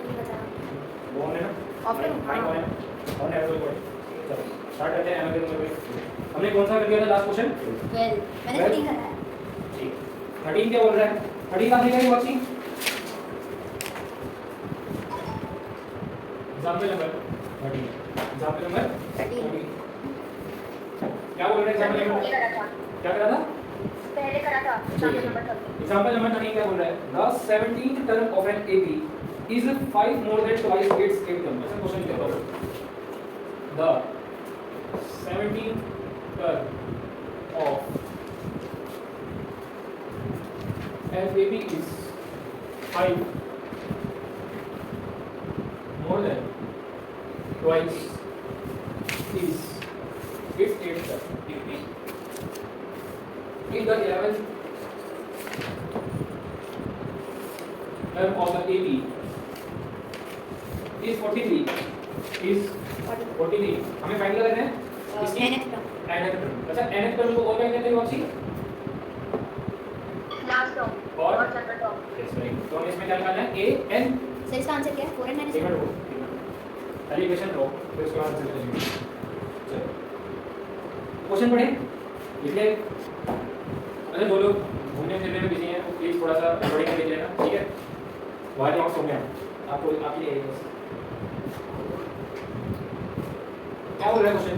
वो है ना ऑफलाइन फाइन है और है तो चलो स्टार्ट करते हैं एमएल नंबर पे हमने कौन सा कर दिया था लास्ट क्वेश्चन 12 मैंने 13 करा है ठीक 13 क्या बोल रहा है 13 का है बच्ची एग्जांपल नंबर 13 एग्जांपल नंबर 13 क्या बोल रहे हैं एग्जांपल नंबर क्या करा था पहले करा था एग्जांपल नंबर 13 एग्जांपल नंबर 13 क्या बोल रहा है the 17th term of an AP is 5 more than twice its 8th term ऐसा क्वेश्चन क्या बोल the 17th term of an AP is 5 more than twice is its 8th term in the 11th term of the AP is 43 is 43 हमें find क्या करना है इसकी nth term nth term अच्छा nth term को और क्या कहते हैं वापसी लास्ट टर्म और general term yes very good तो हमें इसमें क्या निकालना है a n सर इसका आंसर क्या है 4 and एक मिनट रुको पहले इक्वेशन लो फिर उसके बाद आंसर करेंगे चलो क्वेश्चन पढ़ें इसलिए अरे दो लोग घूमने फिरने में बिजी हैं तो प्लीज थोड़ा सा बड़ी कर लीजिए ना ठीक है वहाँ जाओ सो गया आपको आपके लिए बस क्या बोल रहा है क्वेश्चन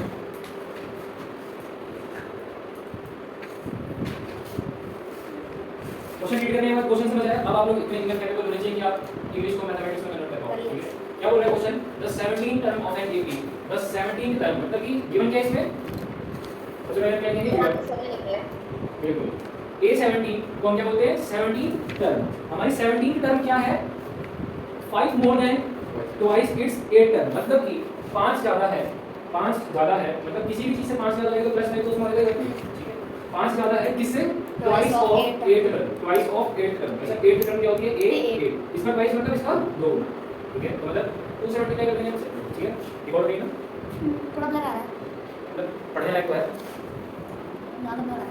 क्वेश्चन रीड करने के बाद क्वेश्चन समझ आया अब आप लोग इतने इनकम कैपेबल होने चाहिए कि आप इंग्लिश को मैथमेटिक्स में कन्वर्ट कर पाओ ठीक है क्या बोल रहा है question the 17th term of an AP the 17th term मतलब कि गिवन क्या है इसमें तो मैंने क्या कहेंगे बिल्कुल A17 को हम क्या बोलते हैं 17th term हमारी 17th term क्या है 5 more than twice its 8th term मतलब कि 5 ज्यादा है मतलब किसी भी चीज से 5 ज्यादा है तो प्लस में तो उसमें लगेगा ठीक है 5 ज्यादा है किससे twice of 8th term twice of 8th term अच्छा 8th term क्या होती है A 8 इसमें twice मतलब इसका 2 ठीक है तो मतलब 270 क्या कर देंगे ठीक है रिकॉर्ड करिए ना थोड़ा ब्लर आ रहा है मतलब पढ़ने लायक तो है ज्यादा ब्लर आ रहा है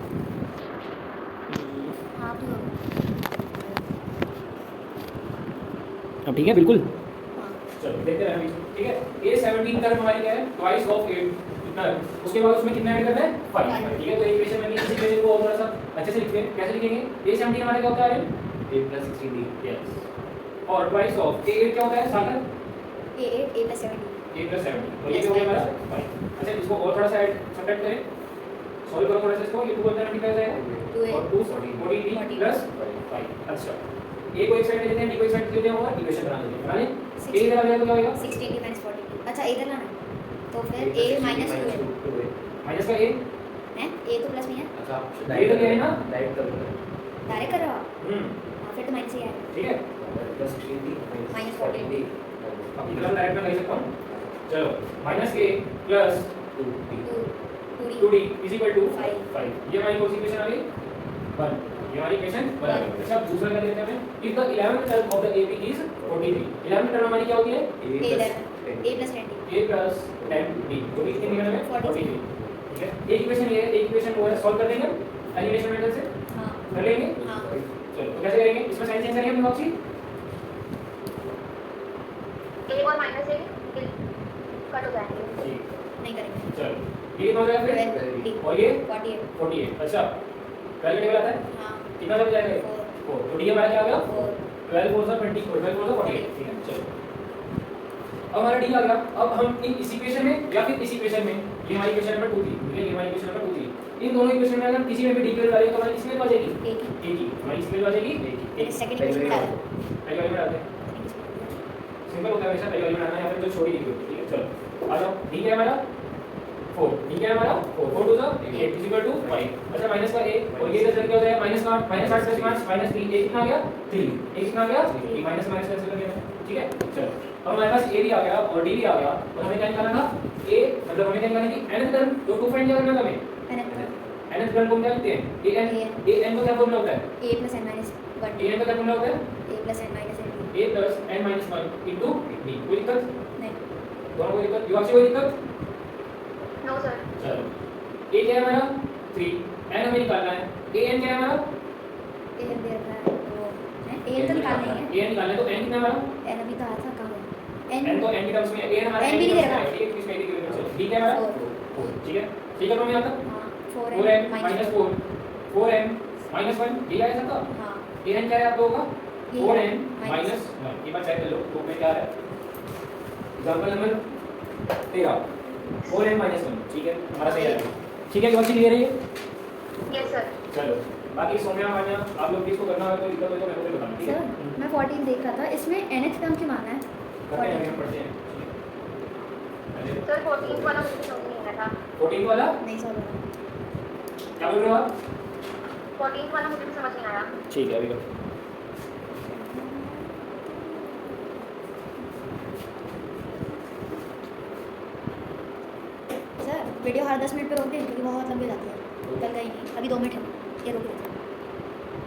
हां अब ठीक है बिल्कुल हां चलो देखते हैं अभी ठीक है A17 टर्म हमारी क्या है twice of 8 टर्म उसके बाद उसमें कितना ऐड करना है 5 ठीक है तो इक्वेशन में इसी इक्वेशन को और थोड़ा सा अच्छे से लिखते हैं कैसे लिखेंगे A17 हमारा क्या होता है A + 16D यस और twice of A8 क्या होता है सागर A8 A + 70 A + 70 और ये क्या हो गया हमारा 5 अच्छा इसको और थोड़ा सा ऐड सब्ट्रैक्ट करें सॉल्व करो थोड़ा सा इसको ये 2 बनता है कितना जाएगा और 2 40D + 5 अच्छा A को एक साइड ले लेते हैं D को एक साइड ले लेते हैं और इक्वेशन बना लेते हैं बना लें A इधर आ जाए तो क्या होगा 16D - 40 अच्छा इधर लाना तो फिर A - 2 है माइनस का A हैं A तो प्लस में है अच्छा ये तो क्या है ना डाइट कर लो डायरेक्ट कर रहा हो हां फिर तो माइनस ही आएगा ठीक है प्लस 3D माइनस 40D अब इधर डायरेक्ट में लिख सकता हूं चलो minus A plus 2D is equal to 5 ये हमारी कौन सी इक्वेशन आ गई 1 ये हमारी इक्वेशन बना गई अच्छा दूसरा क्या लेते हैं हमें if the 11th term of the AP is 43 11th term हमारी क्या होती है A + 20 A plus 10D जो कि कितनी निकल में 43 ठीक है एक इक्वेशन ये है एक इक्वेशन वो है सॉल्व कर देंगे एलिमिनेशन मेथड से हां कर लेंगे हां चलो तो कैसे करेंगे इसमें साइन चेंज करेंगे हम वापसी A और -A कट हो जाएंगे ठीक नहीं करेंगे चलो ये कितना हो जाएगा फिर और ये 48 अच्छा 12 टेबल आता है हां कितना हो जाएगा 4 तो डी हमारा क्या आ गया 12 4 24 12 4 48 ठीक है चलो अब हमारा डी आ गया अब हम इन इस इक्वेशन में या फिर इस इक्वेशन में ये हमारी इक्वेशन नंबर 2 थी ठीक है ये हमारी इक्वेशन नंबर 2 थी इन दोनों इक्वेशन में अगर किसी में भी डी की वैल्यू डालें तो हमारी इसमें आ जाएगी एक एक ही हमारी इसमें आ जाएगी एक ही सेकंड इक्वेशन डाल पहली वाली में डालते हैं सिंपल होता है वैसा पहली वाली में डालना है या फिर जो छोड़ी लिखी होती है ठीक है चलो आ जाओ डी क्या है हमारा 4 डी क्या है हमारा 4 4 to the 8 is equal to 5 अच्छा माइनस का a और ये रिजल्ट क्या होता है माइनस का -8 प्लस -3 a कितना आ गया 3 a कितना आ गया 3 माइनस माइनस कैंसिल कर दिया ठीक है चलो अब हमारे पास a भी आ गया और d भी आ गया और हमें क्या निकालना था a मतलब हमें क्या निकालना है nth टर्म तो 2 फाइंड क्या करना था हमें nth टर्म को क्या लिखते हैं an को क्या फॉर्मूला होता है A + n - 1 an का क्या फॉर्मूला होता है A + n - n a plus n minus 1 into d कोई दिक्कत नहीं दोनों कोई दिक्कत युवाक्षी कोई दिक्कत नो सर चलो a क्या है हमारा 3 n हमें निकालना है a n क्या है हमारा ये दे रखा है वो है, ए तो निकालना ही है। ए निकालने तो एन कितना हमारा एन अभी तो आया था कहाँ है? एन तो एन की टर्म्स में ए हमारा N भी नहीं देगा। ठीक है इसमें की वैल्यू ठीक है हमारा 4 ठीक है ठीक है तो मैं आता हाँ 4n minus 4 4n minus 1 ये आया था हाँ an क्या है आप लोगों का ये 4n minus minus 1 ये बात चेक कर लो बुक में क्या है एग्जांपल नंबर 13 4n minus 1 ठीक है हमारा सही है ठीक है क्वेश्चन क्लियर है ये यस सर। चलो बाकी सौम्या मान्या आप लोग किसको करना है तो दिक्कत हो तो मेरे को बताना ठीक है सर मैं 14 देख रहा था, इसमें nth टर्म क्यों माना है? करते हैं हम पढ़ते हैं सर 14 वाला मुझे समझ नहीं आया था। 14 वाला नहीं सॉल्व हो रहा। क्या बोल रहे हो आप 14 वाला मुझे भी समझ नहीं आया। ठीक है अभी करो सर वीडियो हर 10 मिनट पे रोक दें क्योंकि बहुत लंबी हो जाती है। कल गई नहीं, अभी 2 मिनट है, ये रोक देते हैं।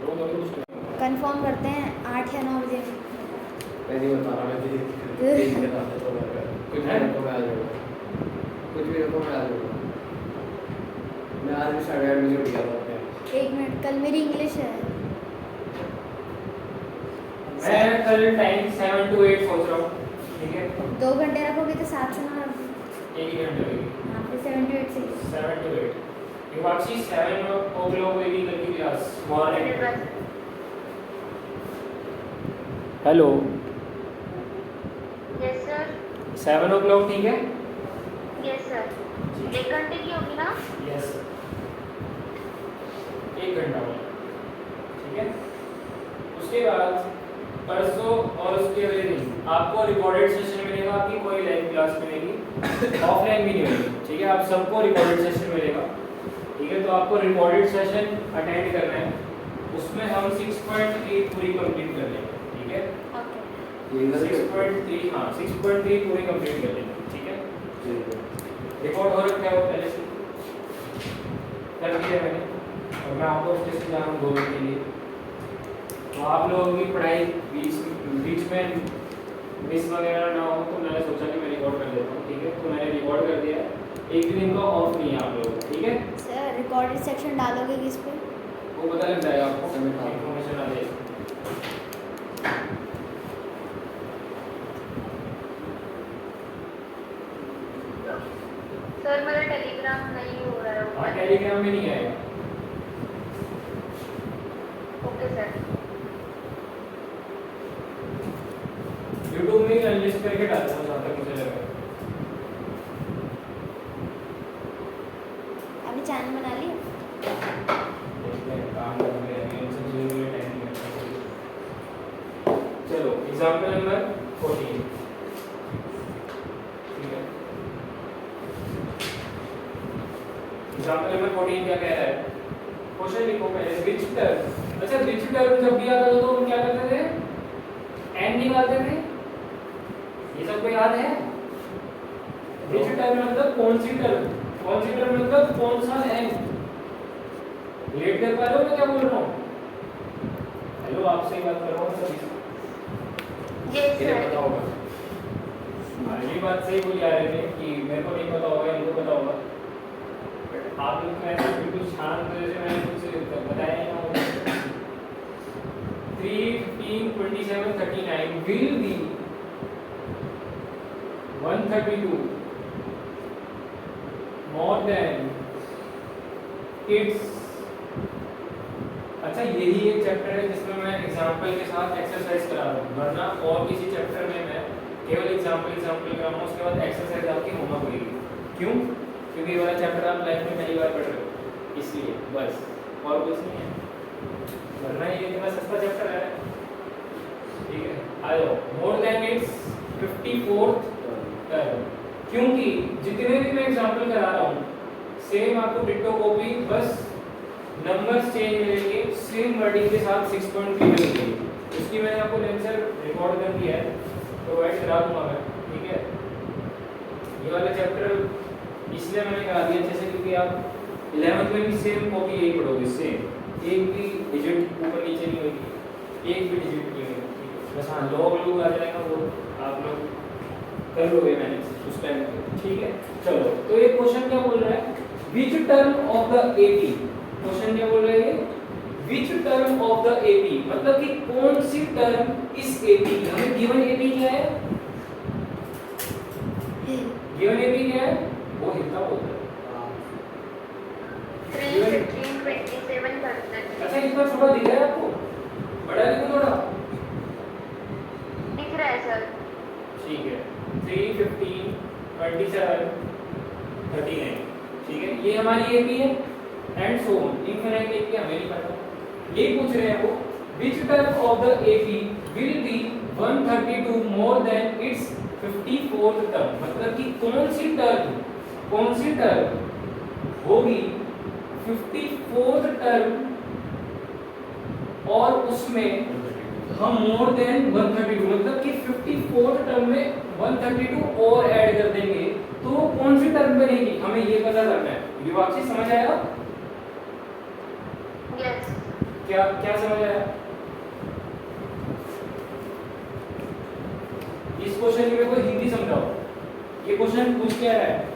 दो कुछ नहीं कंफर्म करते हैं 8 या 9 बजे। पहले बता रहा मैं ठीक है तो कुछ है तो मैं आ जाऊंगा कुछ भी रखो मैं आ जाऊंगा मैं आज भी 8:30 बजे उठ गया था 1 मिनट, कल मेरी इंग्लिश है। मैं कल टाइम 7 to 8 सोच रहा हूँ ठीक है 2 घंटे रखोगे तो 7 से 9 एक ही घंटे लगेगी हाँ फिर 7 to 8 से 7 to 8 Actually 7 o'clock will be the class morning hello yes sir. 7 o'clock ठीक है यस सर। 1 घंटे की होगी ना? यस 1 घंटा होगा ठीक है उसके बाद परसों और उसके अगले दिन आपको रिकॉर्डेड सेशन मिलेगा आपकी कोई लाइव क्लास मिलेगी ऑफलाइन भी नहीं होगी ठीक है आप सबको रिकॉर्डेड सेशन मिलेगा ठीक है तो आपको रिकॉर्डेड सेशन अटेंड करना है उसमें हम 6.3 पूरी कंप्लीट कर लेंगे ठीक है ओके। 6.3 हाँ 6.3 पूरी कंप्लीट कर लेंगे ठीक है रिकॉर्ड हो रखा है वो पहले से कर दिया मैंने और मैं आपको स्टेशन जा रहा हूँ 2 मिनट के लिए तो आप लोगों की पढ़ाई बीच में मिस वगैरह ना हो तो मैंने सोचा कि मैं रिकॉर्ड कर देता हूँ ठीक है तो मैंने रिकॉर्ड कर दिया एक दिन का ऑफ नहीं है आप लोगों को ठीक है सर रिकॉर्डेड सेक्शन डालोगे किस पे? वो पता लग जाएगा आपको Submit हाँ। इन्फॉर्मेशन आ जाएगी सर मेरा टेलीग्राम नहीं हो रहा है। हाँ टेलीग्राम में नहीं आएगा ओके सर। यूट्यूब में अनलिस्ट करके डालता हूँ जहाँ तक मुझे लगा आपने चैनल बना लिया? काम करने में इन सब चीज़ों में टाइम नहीं लगता चलो एग्जाम्पल नंबर 14 ठीक है एग्जाम्पल नंबर 14 क्या कह रहा है क्वेश्चन लिखो पहले विच टर्म अच्छा विच टर्म जब भी आता था तो हम क्या करते थे एन निकालते थे ये सबको याद है विच टर्म मतलब कौन सी टर्म मतलब कौन सा एन रिलेट कर पा रहे हो मैं क्या बोल रहा हूँ हेलो आपसे ही बात कर रहा हूँ सभी यस इन्हें सर। पता होगा ये बात सही बोली आ रहे थे कि मेरे को नहीं पता होगा इनको पता होगा बट आप लोग को ऐसे बिल्कुल शांत जैसे मैंने कुछ बताया ही ना होगा 3, 15, 27, 39 will be 132 more than kids अच्छा यही एक चैप्टर है जिसमें मैं एग्जांपल के साथ एक्सरसाइज करा रहा हूँ वरना और किसी चैप्टर में मैं केवल एग्जांपल कराऊंगा उसके बाद एक्सरसाइज आपकी होना पड़ेगी क्यों क्योंकि ये वाला चैप्टर आप लाइफ में पहली बार पढ़ रहे हो इसलिए बस और कुछ नहीं है वरना ये इतना सस्ता चैप्टर है ठीक है आ जाओ more than it's 54th term क्योंकि जितने भी मैं एग्जांपल करा रहा हूँ सेम आपको डिट्टो कॉपी बस नंबर्स चेंज मिलेंगे सेम वर्डिंग के साथ 6.3 मिलेंगे उसकी मैंने आपको लेक्चर रिकॉर्ड कर दिया है प्रोवाइड करा दूंगा मैं ठीक है ये वाला चैप्टर इसलिए मैंने करा दिया जैसे क्योंकि आप 11th में भी सेम कॉपी यही पढ़ोगे सेम एक भी डिजिट ऊपर नीचे नहीं होगी एक भी डिजिट नहीं होगी बस हाँ लोग आ जाएगा वो आप लोग कर लोगे मैनेज उस टाइम पे ठीक है चलो तो ये क्वेश्चन क्या बोल रहा है which term of the 80 question क्या बोल रहा है ये which term of the AP, मतलब कि कौन सी टर्म इस एपी की, हमें गिवन एपी क्या है, गिवन एपी क्या है, वो हिस्सा होता है। 3, 15, 27, 30। अच्छा इतना छोटा दिख रहा है आपको, बड़ा लिखो थोड़ा, दिख रहा है सर। ठीक है 3, 15, 27, 39, ठीक है ये हमारी एपी है and so on infinite AP हमें नहीं पता, ये पूछ रहे हैं वो which term of the AP will be 132 more than its 54th term, मतलब कि कौन सी टर्म होगी 54th टर्म और उसमें हम मोर देन 132, मतलब कि 54th टर्म में 132 और ऐड कर देंगे तो वो कौन सी टर्म बनेगी, हमें ये पता करना है। युवाक्षी समझ आया? यस। क्या क्या समझ आया? इस क्वेश्चन की मेरे को हिंदी समझाओ, ये क्वेश्चन पूछ क्या रहा है?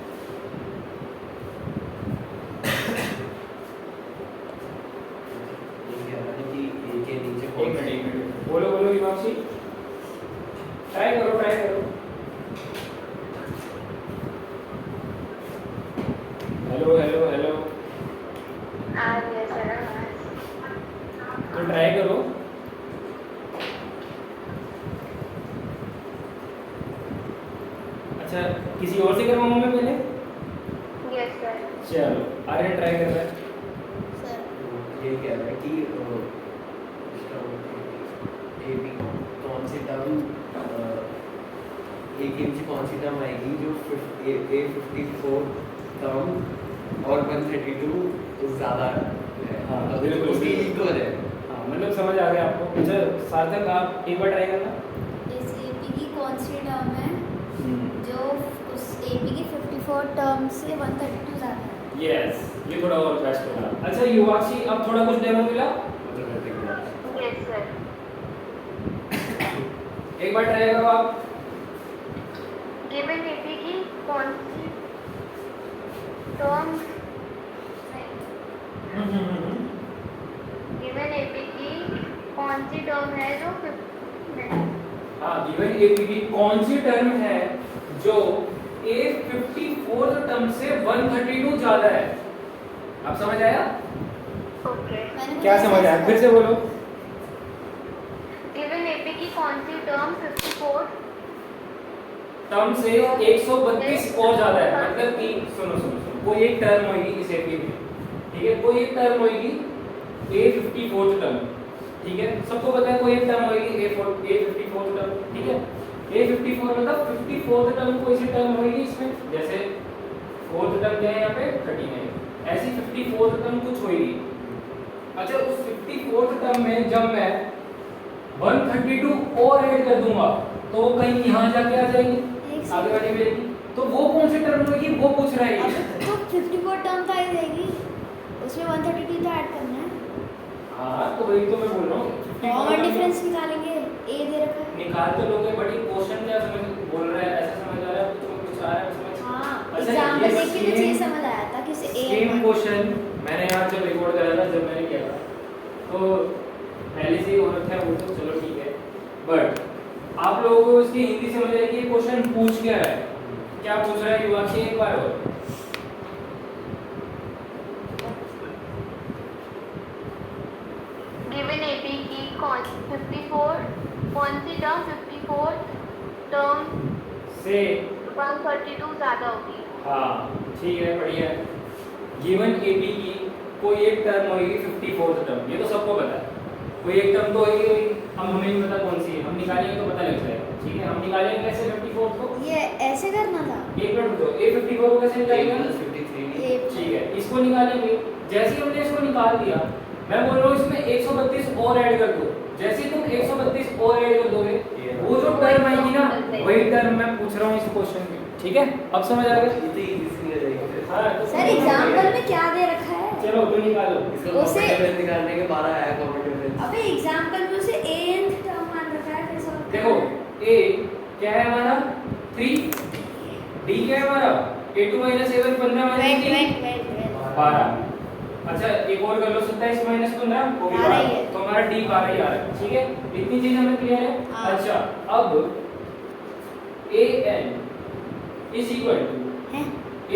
एक मिनट बोलो युवाक्षी, ट्राई करो हेलो आ गया सर। तो ट्राई करो। अच्छा किसी और से करवाऊं मैं पहले? Yes sir. चलो आर्यन ट्राई कर रहा है। सर ये कह रहा है कि एपी कौन सी टर्म एक की कौन सी टर्म आएगी जो A54 टर्म और 132 ज़्यादा है, हाँ, मतलब बिल्कुल, उसकी बिल्कुल। इक्वल है। हाँ मतलब समझ आ गया आपको। अच्छा सार्थक आप एक बार ट्राई करना। इस एपी की कौन सी टर्म है जो उस एपी की 54 टर्म से 132 ज़्यादा है? यस ये थोड़ा और बेस्ट होगा। अच्छा युवाक्षी अब थोड़ा कुछ डेमो मिला, यस सर। एक बार ट्राई करो आप। गिवन एपी की कौन सी टर्म, गिवन एपी की कौन सी टर्म है जो हाँ गिवन एपी की कौन सी टर्म है जो A54 टर्म से 132 ज्यादा है। आप समझ आया? ओके। क्या समझ आया फिर से बोलो। गिवन एपी की कौन सी टर्म 54 टर्म से 132 और ज्यादा है, मतलब कि सुनो कोई एक टर्म होगी इस एपी में, ठीक है कोई एक टर्म होगी A54 टर्म, ठीक है सबको पता है कोई एक टर्म होगी A54 टर्म, ठीक है A54 मतलब 54 टर्म कोई सी टर्म होगी इसमें, जैसे फोर्थ टर्म क्या है यहाँ पे 39, ऐसी 54 टर्म कुछ होगी। अच्छा उस 54 टर्म में जब मैं 132 और ऐड कर दूंगा तो वो कहीं यहाँ जाके आ जाएगी आगे वाली मिलेगी, तो वो कौन सी टर्म होगी वो पूछ रहा है। तो 54 टर्म तो आई रहेगी, उसमें 132 तो ऐड करना है। हाँ तो वही तो मैं बोल रहा हूँ कॉमन डिफरेंस निकालेंगे, ए दे रखा है। निकाल तो लोगे बड़ी क्वेश्चन क्या समझ बोल रहा है, ऐसा समझ आ रहा है कुछ आ रहा है समझ। हाँ अच्छा, एग्जाम्पल ये देख के मुझे ये same- समझ आया था कि उसे ए सेम क्वेश्चन मैंने यहाँ जब रिकॉर्ड करा था, जब मैंने किया था तो पहले से ही हो रखा है वो तो चलो ठीक है, बट आप लोगों को इसकी हिंदी समझ आएगी ये क्वेश्चन पूछ क्या है, क्या पूछ रहा है युवाक्षी एक बार और। गिवन एपी की कौन सी टर्म 54 टर्म से 132 ज्यादा होगी। हाँ ठीक है बढ़िया। गिवन एपी की कोई एक टर्म होगी 54th टर्म, ये तो सबको पता है कोई एक टर्म तो होगी, हम हमें नहीं पता कौन सी है, हम निकालेंगे तो पता लग जाएगा, ठीक है हम निकालेंगे कैसे 54th को, ये ऐसे करना था। एक मिनट रुको A54 को कैसे निकालेंगे, ये ठीक है इसको निकालेंगे, जैसे ही हमने इसको निकाल दिया मैं बोल रहा हूँ इसमें 132 और ऐड कर दो, जैसे ही तुम 132 और ऐड कर दोगे वो जो टर्म आएगी ना वही टर्म मैं पूछ रहा हूँ इस क्वेश्चन में, ठीक है अब समझ आ गया। हाँ तो सर एग्जाम्पल में क्या दे रखा है? चलो तो निकालो। उसे निकालने के 12 आया कॉमन डिफरेंस। अबे एग्जाम्पल में उसे nth टर्म मान रखा है, फिर सब देखो A क्या है हमारा 3, D क्या है हमारा A2 - A1 15 - 3 12, अच्छा एक और कर लो 27 माइनस 15 वो भी 12 ही है। तो हमारा डी 12 ही आ रहा है ठीक है इतनी चीज हमें क्लियर है हाँ। अच्छा अब an इज इक्वल टू है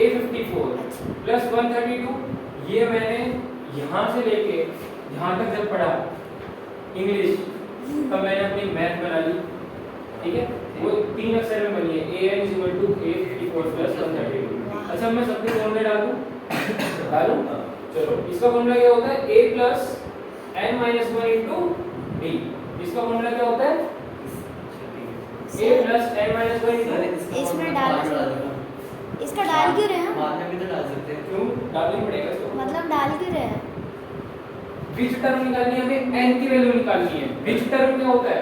a54 अच्छा प्लस 132 ये मैंने यहाँ से लेके यहाँ तक जब पढ़ा इंग्लिश तब मैंने अपनी मैथ बना ली ठीक है वो 3 अक्षर में बनी है an is equal to a54 plus 132 अच्छा मैं सबके फॉर्मूले डालूं चलो इसका फॉर्मूला क्या होता है a plus n minus 1 into d इसका फॉर्मूला क्या होता है a plus n minus 1 into इसमें डाल इसका डाल क्यों रहे हैं बाद में भी तो डाल सकते हैं। क्यों डालना ही पड़ेगा इसको मतलब डाल क्यों रहे हैं विच टर्म निकालनी है हमें n की वैल्यू निकालनी है विच टर्म क्या होता है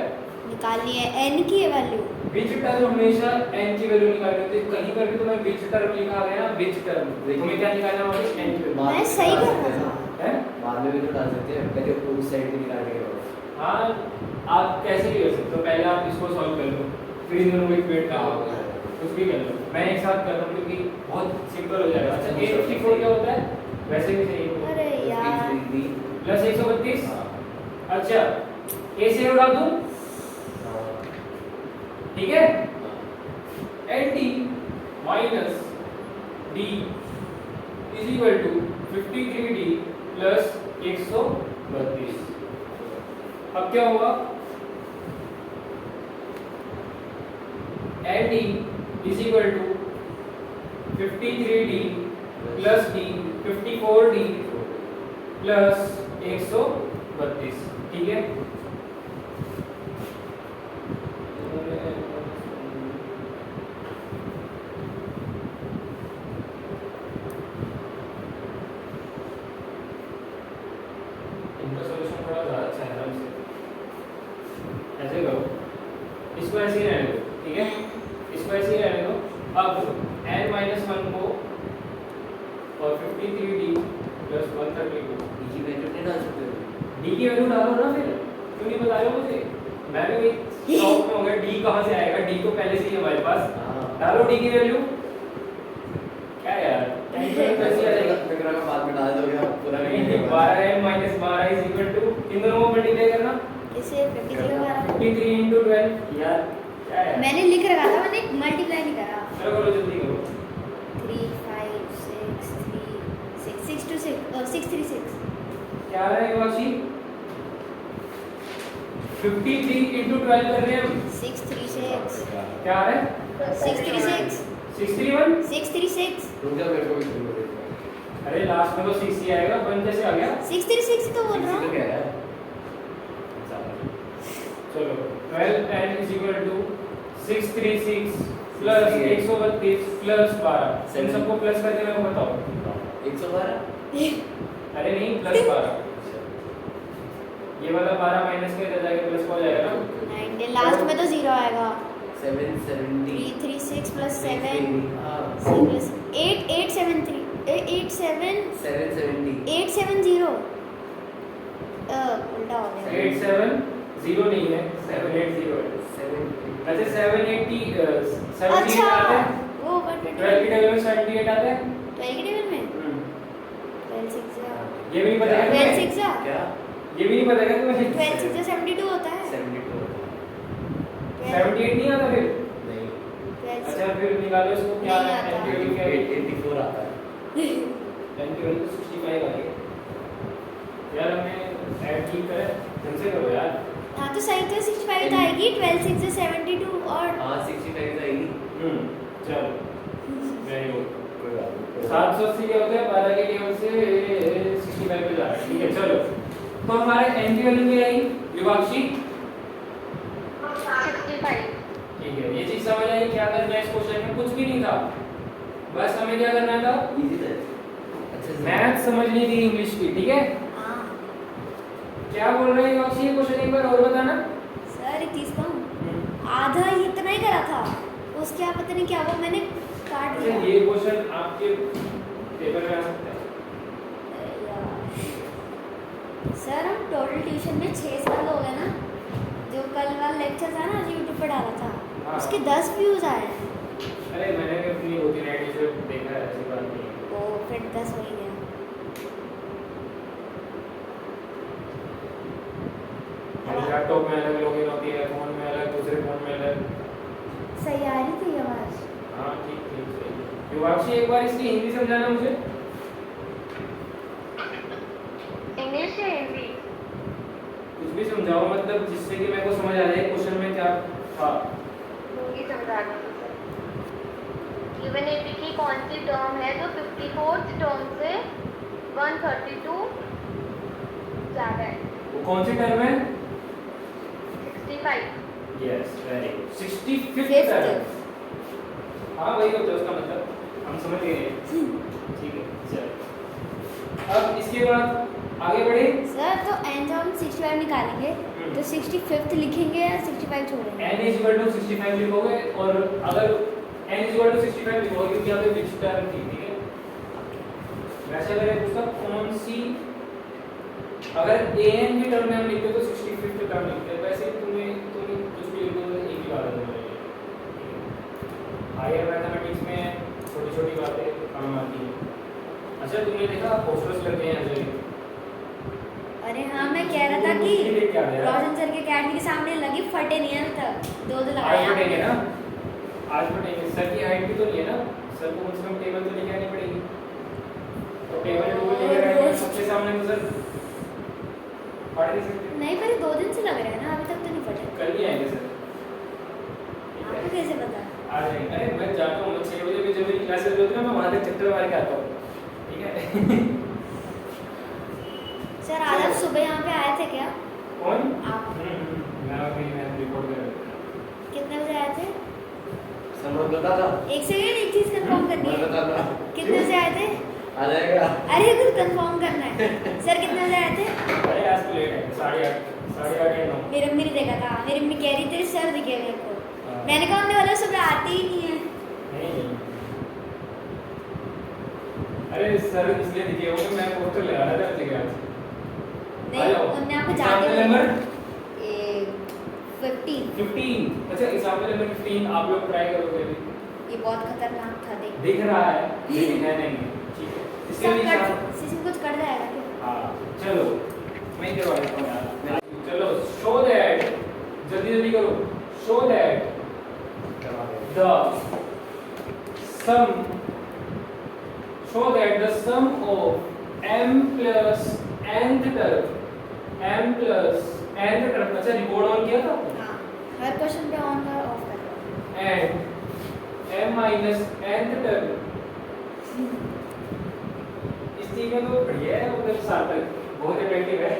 निकालनी है n की वैल्यू विच टर्म हमेशा n की वैल्यू निकालनी होती है कहीं पर भी तो मैं विच टर्म लिखा गया ना विच टर्म तुम्हें क्या निकालना होगा n की वैल्यू मैं सही कर रहा था है बाद में भी तो डाल सकते हैं पहले उस साइड भी निकाल के हाँ आप कैसे भी कर सकते हो पहले आप इसको सॉल्व कर लो फिर इन दोनों को इक्वेट कर लो कुछ भी कर लो मैं एक साथ कर रहा हूँ क्योंकि बहुत सिंपल हो जाएगा अच्छा a54 क्या होता है वैसे भी सही है अरे यार प्लस 132 अच्छा a से उड़ा दूं ठीक है nt minus d is equal to 53d plus 132 अब क्या होगा nt is equal to 53d plus d 54d plus 132 ठीक है इनका सॉल्यूशन थोड़ा ज़्यादा अच्छा है आराम से ऐसे करो इसको ऐसे ही रहने दो ठीक है इसको ऐसे ही रहने दो अब n माइनस 1 को और 53d प्लस 132 इजी वैल्यू नहीं डाल सकते हो। d की वैल्यू डालो ना फिर क्यों नहीं बता रहे हो मुझे मैं भी वही शॉक में हो गया d कहाँ से आएगा d तो पहले से ही हमारे पास हाँ। डालो d की वैल्यू क्या यार कैसे आ जाएगा फिर का बाद में डाल दोगे आप पूरा नहीं, नहीं 12 n minus 12 is equal to इन दोनों को मल्टीप्लाई करना इसे 53 का 53 into 12 यार क्या है मैंने लिख रखा था मैंने मल्टीप्लाई नहीं करा चलो करो जल्दी करो 3 5 6 3 6 6 to 6 6 3 6 क्या आ रहा है वाशी 53 into 12 कर रहे हैं हम 6 3 6 क्या आ रहा है 6 3 6 631 6 3 6 रुक जा मेरे को भी शुरू कर दो। अरे लास्ट में तो 6 ही आएगा 1 कैसे आ गया 6 3 6 तो बोल रहा इसी तो हूँ कह रहा है। चलो 12 n is equal to 636 plus 132 plus 12 इन सबको प्लस करके मेरे को बताओ 112 अरे नहीं प्लस 12 ये वाला 12 माइनस कर दिया जाएगा प्लस हो जाएगा ना 9 लास्ट में तो 0 आएगा 770 3 3 6 plus 7 हाँ 6 plus 8 8 7 3 8 7 770 8 7 0 उल्टा हो गया 870 नहीं है 780 है 70 अच्छा 780 78 अच्छा आता है वो 12 की टेबल में 78 आता है 12 के टेबल में 12 6 जा ये भी नहीं पता है 12 6 जा क्या ये भी नहीं पता है तुम्हें 12 6 जा 72 होता है 72 78 नहीं आता फिर नहीं 12 अच्छा फिर निकालो इसको क्या नहीं है आता। 78 क्या है 84 आता है 78 तो 65 आ गया यार हमें ऐड ठीक करे ढंग से करो यार हाँ तो सही तो 65 तो आएगी 12 6 जा 72 और हाँ 65 आएगी चलो वेरी गुड कोई बात नहीं 780 क्या होता है 12 के टेबल से 65 पे जा रहा है ठीक है चलो तो हमारे n की वैल्यू क्या आई विभाक्षी 65 ठीक है ये चीज समझ आई क्या करना है इस क्वेश्चन में कुछ भी नहीं था बस हमें क्या करना था इजी था अच्छा से मैथ समझनी थी इंग्लिश की ठीक है हाँ क्या बोल रहे हैं विभाक्षी ये क्वेश्चन एक बार और बताना सर एक चीज कहूँ आधा ही इतना ही करा था उसके आप पता नहीं क्या हुआ मैंने काट अच्छा दिया ये क्वेश्चन आपके पेपर में आ सकता है सर हम टोटल ट्यूशन में 6 साल हो गए ना जो कल वाला लेक्चर था ना जो यूट्यूब पर डाला था हाँ। उसके 10 व्यूज आए हैं अरे मैंने भी अपनी होती नाइट से देखा है ऐसी बात नहीं है वो फिर 10 हो ही गया लैपटॉप में अलग लॉगिन होती है, फोन में अलग, दूसरे फोन में अलग। सही आ रही थी आवाज। हाँ ठीक ठीक सही। युवाक्षी एक बार इसकी हिंदी समझाना मुझे। इंग्लिश या हिंदी? कुछ भी समझाओ, मतलब जिससे कि मेरे को समझ आ जाए क्वेश्चन में क्या था। हिंदी समझा दो सर। गिवन एपी की कौन सी टर्म है जो 54th टर्म से 132 ज़्यादा है? वो कौन सी टर्म है? 65। Yes very good. 65th term. हाँ वही होता है उसका मतलब, हम समझ गए। ठीक है चलो, अब इसके बाद आगे बढ़े। सर तो n तो हम 65 निकालेंगे, तो 65th लिखेंगे या 65 छोड़ेंगे? n = 65 लिखोगे, और अगर n = 65 लिखोगे क्योंकि यहाँ पे विच टर्म थी, ठीक है। वैसे अगर उसका कौन सी, अगर an की टर्म में हम लिखते तो 65th टर्म लिखते, वैसे तुम्हें कुछ भी लिखो तो एक ही बात है। हायर मैथमेटिक्स में छोटी छोटी बातें काम आती हैं। अच्छा तुमने देखा पोस्टर्स लगते हैं ऐसे? अरे हाँ, मैं कह रहा था कि ये क्या है? रोशन सर के अकेडमी के सामने लगी, फटे नहीं है अभी तक, दो आज लगाया। फटेंगे ना, आज फटेंगे। सर की हाइट भी तो नहीं है ना, सर को कम से कम टेबल तो लेके आनी पड़ेगी, तो टेबल लेकर आएंगे सबके सामने तो सर फट नहीं सकते। नहीं, पर 2 दिन से लग रहा है ना, अभी तक तो नहीं फटे। कल ही आएंगे सर। आपको कैसे पता? आ जाएंगे। अरे मैं जाता हूँ 6 बजे भी, जब मेरी क्लासेस होती है ना, मैं वहाँ तक चक्कर मार के आता हूँ, ठीक है। सर आज आप सुबह यहाँ पे आए थे क्या? कौन? आप मैं रिपोर्ट कर रहा था। कितने बजे आए थे? समझ बता था। एक सेकंड, एक चीज कंफर्म करनी है। बता था। कितने बजे आए थे? आ जाएगा। अरे कुछ कंफर्म करना है। सर कितने बजे आए थे? अरे आज तो लेट है, 8:30 या 9। मेरी अम्मी ने देखा था, मेरी अम्मी कह रही थी सर दिखे मेरे को। मैंने कहा हमने वाला सुबह आते ही नहीं है। नहीं अरे सर इसलिए दिखे हो कि मैं पोस्टर लगा रहा था जगह आज। नहीं, उन्होंने आपको जाके नंबर 15। अच्छा एग्जांपल नंबर 15 आप लोग ट्राई करोगे अभी। ये बहुत खतरनाक था, देख। दिख रहा है लेकिन है नहीं, ठीक है। इसके सब लिए कट, इसमें कुछ कट जाएगा क्या? हाँ चलो मैं करवा देता हूँ यार। चलो शो दैट, जल्दी जल्दी करो। Show that the sum, show that the sum of m plus nth term, m plus nth term, अच्छा रिकॉर्ड ऑन किया था हाँ, हर क्वेश्चन पे ऑन कर ऑफ कर। and m minus nth term, इस चीज में तो बढ़िया है, मतलब सार्थक बहुत इफेक्टिव है।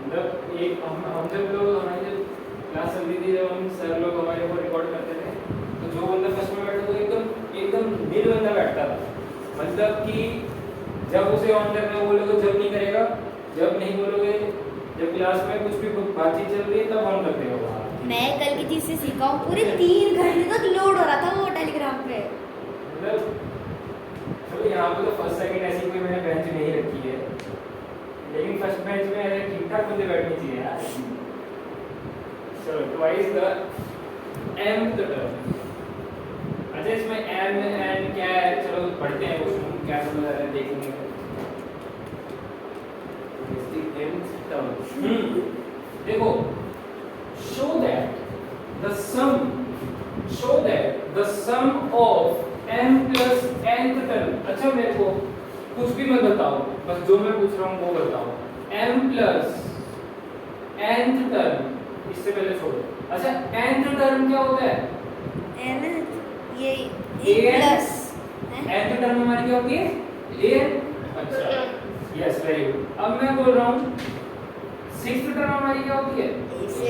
मतलब एक हम जब लोग हमारी जब क्लास चलती थी, जब हम सर लोग हमारे को रिकॉर्ड करते थे, तो जो बंदा फर्स्ट में बैठा तो एकदम नील बंदा बैठता था। मतलब कि जब उसे ऑन करना बोलोगे जब नहीं करेगा, जब नहीं बोलोगे, जब क्लास में कुछ भी बातचीत चल रही है तब ऑन करते हो। मैं कल की चीज से सीखा हूँ, पूरे 3 घंटे तक लोड हो रहा था वो टेलीग्राम पे। मतलब चलो यहाँ पे तो फर्स्ट सेकंड ऐसी कोई मैंने बेंच नहीं रखी है, लेकिन फर्स्ट बेंच में ऐसे ठीक ठाक बंदे बैठनी चाहिए यार। चलो ट्वाइस द mth टर्म। अच्छा इसमें m n क्या है, चलो पढ़ते हैं क्वेश्चन क्या समझ आ रहा है देखेंगे। देखो show that the sum of m plus nth term। अच्छा मेरे को कुछ भी मत बताओ, बस जो मैं पूछ रहा हूँ वो बताओ। m plus nth term, इससे पहले छोड़ो। अच्छा nth टर्म क्या होता है? n ये an प्लस nth टर्म हमारी क्या होती है? an। अच्छा यस वेरी गुड। अब मैं बोल रहा हूँ 6th टर्म हमारी क्या होती है? a6।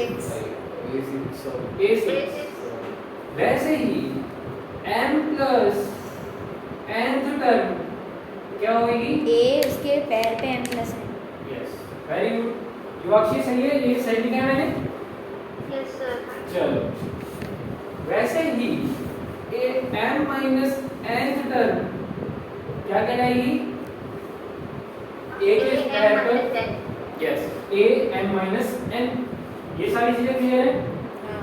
वैसे ही m plus nth टर्म क्या होगी? a उसके पैर पे m प्लस है। Yes very good. युवाक्षी सही है, ये सही लिखा है मैंने? Yes sir. चलो वैसे ही a m minus nth term क्या कहलाएगी? a के स्क्वायर पर yes a n minus n। ये सारी चीजें क्लियर है? हाँ।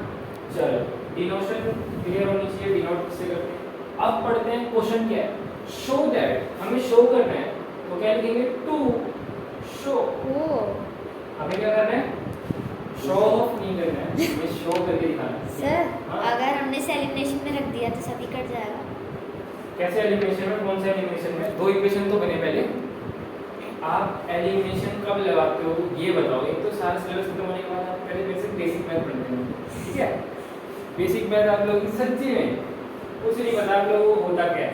चलो डिनोशन क्लियर होनी चाहिए, डिनोट किससे करते हैं। अब पढ़ते हैं क्वेश्चन क्या है। शो दैट, हमें शो करना है तो क्या लिखेंगे? To show. ओ हमें क्या करना है? शो ऑफ नहीं करना है, हमें शो करके दिखाना है। सर हाँ? अगर हमने इसे एलिमिनेशन में रख दिया तो सभी कट जाएगा। कैसे एलिमिनेशन में, कौन सा एलिमिनेशन में? दो इक्वेशन तो बने पहले, आप एलिमिनेशन कब लगाते हो ये बताओ। एक तो सारा सिलेबस खत्म होने के बाद आप पहले मेरे से बेसिक मैथ पढ़ते हो, ठीक है? बेसिक मैथ आप लोगों की सच्ची में कुछ नहीं पता आप लोगों को होता क्या है।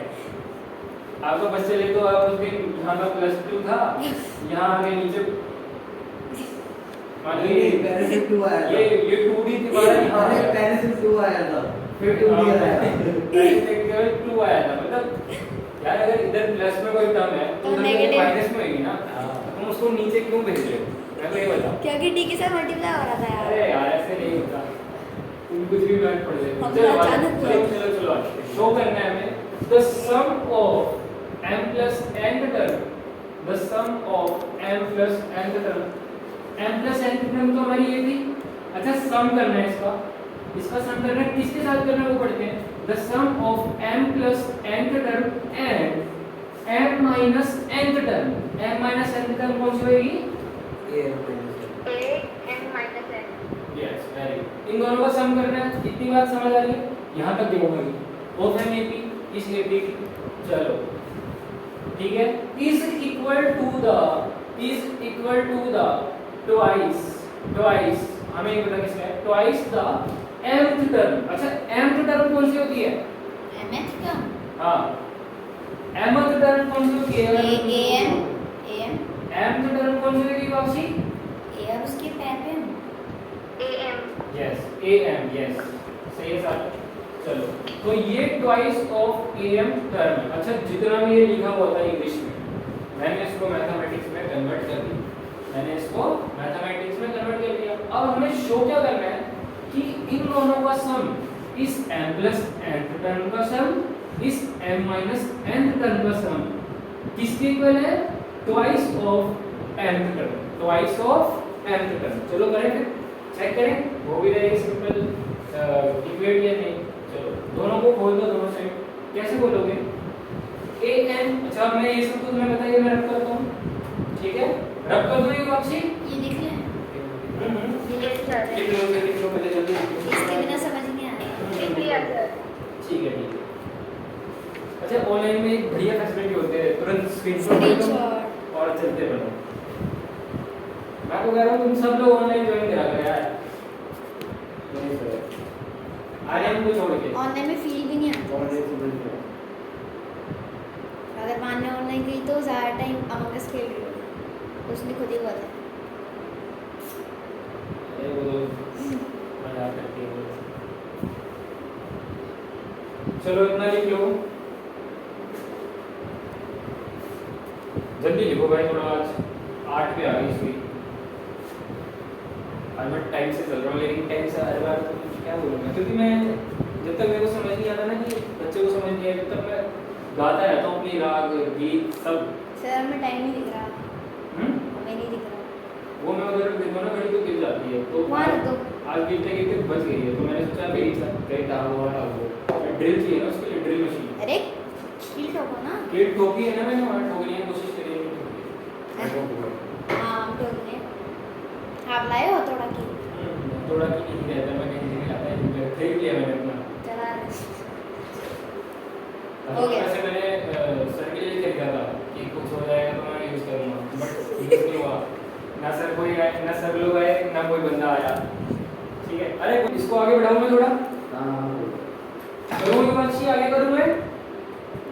आपको बस चले तो आप उस दिन यहाँ का +2 था, यहाँ आगे नीचे मान लीजिए पहले से 2 आया था। ये 2D थी बाहर यहाँ अरे आया। पहले से 2 आया था, फिर 2D आया। पहले से केवल 2 आया था, मतलब यार अगर इधर प्लस में कोई टर्म है तो तो उधर negative। माइनस में होगी ना, तुम उसको नीचे क्यों भेज रहे हो? मैं तो ये बताओ। क्योंकि डी के साथ मल्टीप्लाई हो रहा था यार। अरे यार ऐसे नहीं होता, तुम कुछ भी मैथ पढ़ लेते हो। हम चलो अचानक चलो चलो चलो शो करना है हमें the sum of m plus n term, the sum of m plus n term. m plus n term तो हमारी ये थी। अच्छा सम करना है इसका, इसका सम करना है, किसके साथ करना है वो पढ़ते हैं। The sum of m plus n term and m minus n term. m minus n term कौन सी होगी? A n minus n। Yes very good. इन दोनों का सम करना है। कितनी बात समझ आ रही है? यहाँ तक देखो भाई, ऑफ एम एपी इस एपी की, चलो ठीक है। Is equal to the twice हमें ये पता किसका है, ट्वाइस द mth टर्म। अच्छा mth टर्म कौन सी होती है? mth का हाँ mth टर्म कौन सी होती है? am mth टर्म कौन सी होगी वापसी? a और उसके पैप है am। यस am, यस सही है सर। चलो तो ये ट्वाइस ऑफ am टर्म है। अच्छा जितना भी ये लिखा हुआ था इंग्लिश में, मैंने इसको मैथमेटिक्स में कन्वर्ट कर दिया, अब हमें शो क्या करना है कि इन दोनों का सम, इस m plus n टर्म का सम, इस m minus n टर्म का सम किसके इक्वल है? Twice of m term. चलो करें फिर, चेक करें वो भी रहेगी सिंपल इक्वेट या नहीं। चलो दोनों को खोल दो, दोनों साइड। कैसे खोलोगे? an, अच्छा मैं ये सब तो तुम्हें बताइए, मैं रब करता हूँ, ठीक है? रब कर दो ये वापसी। ये लिख लें, Yes sir। लिख लो पहले जल्दी। इसके बिना समझ नहीं आ रहा। लिख लिया सर। ठीक है ठीक है। अच्छा ऑनलाइन में एक बढ़िया फैसिलिटी होती है, तुरंत स्क्रीनशॉट ले लो स्क्रीनशॉट और चलते बनो। मैं तो कह रहा हूँ तुम सब लोग ऑनलाइन ज्वाइन करा करो यार। आर्यन को छोड़ के ऑनलाइन में फील भी नहीं आता। अगर मान लो ऑनलाइन गई तो ज़्यादा टाइम अमंग अस खेल रही होगी, उसने खुद ही बोला। अरे वो तो मजाक करती है वो। चलो इतना लिख लो, जल्दी लिखो भाई, थोड़ा आज 8 पे आ गई इसकी। आज मैं टाइम से चल रहा हूँ, लेकिन टाइम से हर बार तो क्या बोलूँगा, क्योंकि मैं जब तक मेरे को समझ नहीं आता ना कि बच्चे को समझ नहीं आए, तब तक मैं गाता रहता हूँ अपनी राग गीत सब। सर हमें टाइम नहीं दिख रहा, हम्म, हमें नहीं दिख रहा। वो मैं उधर देखो ना घड़ी तो गिर जाती है, तो वहाँ रख दो। आज गिरते गिरते बच गई है, तो मैंने सोचा अभी कहीं ड्रिल चाहिए ना, उसके लिए ड्रिल मशीन। अरे फील ठोको ना। कीट ठोकी है ना मैंने, वहाँ ठोकने की कोशिश करी है, नहीं ठोकी। हाँ हम ठोक गए। आप लाए हो थोड़ा की? थोड़ा की नहीं रहता, मैं कहीं नहीं लाता है, खरीद लिया मैंने अपना। चला हो गया। वैसे मैंने सर के लिए खरीदा था कि कुछ हो जाएगा तो मैं यूज़ करूँगा, बट यूज़ नहीं हुआ। ना सर कोई आए, ना सर लोग आए, ना कोई बंदा आया। ठीक है, अरे इसको आगे बढ़ाऊँ मैं थोड़ा, करूँ ये बात सी आगे करूँ मैं।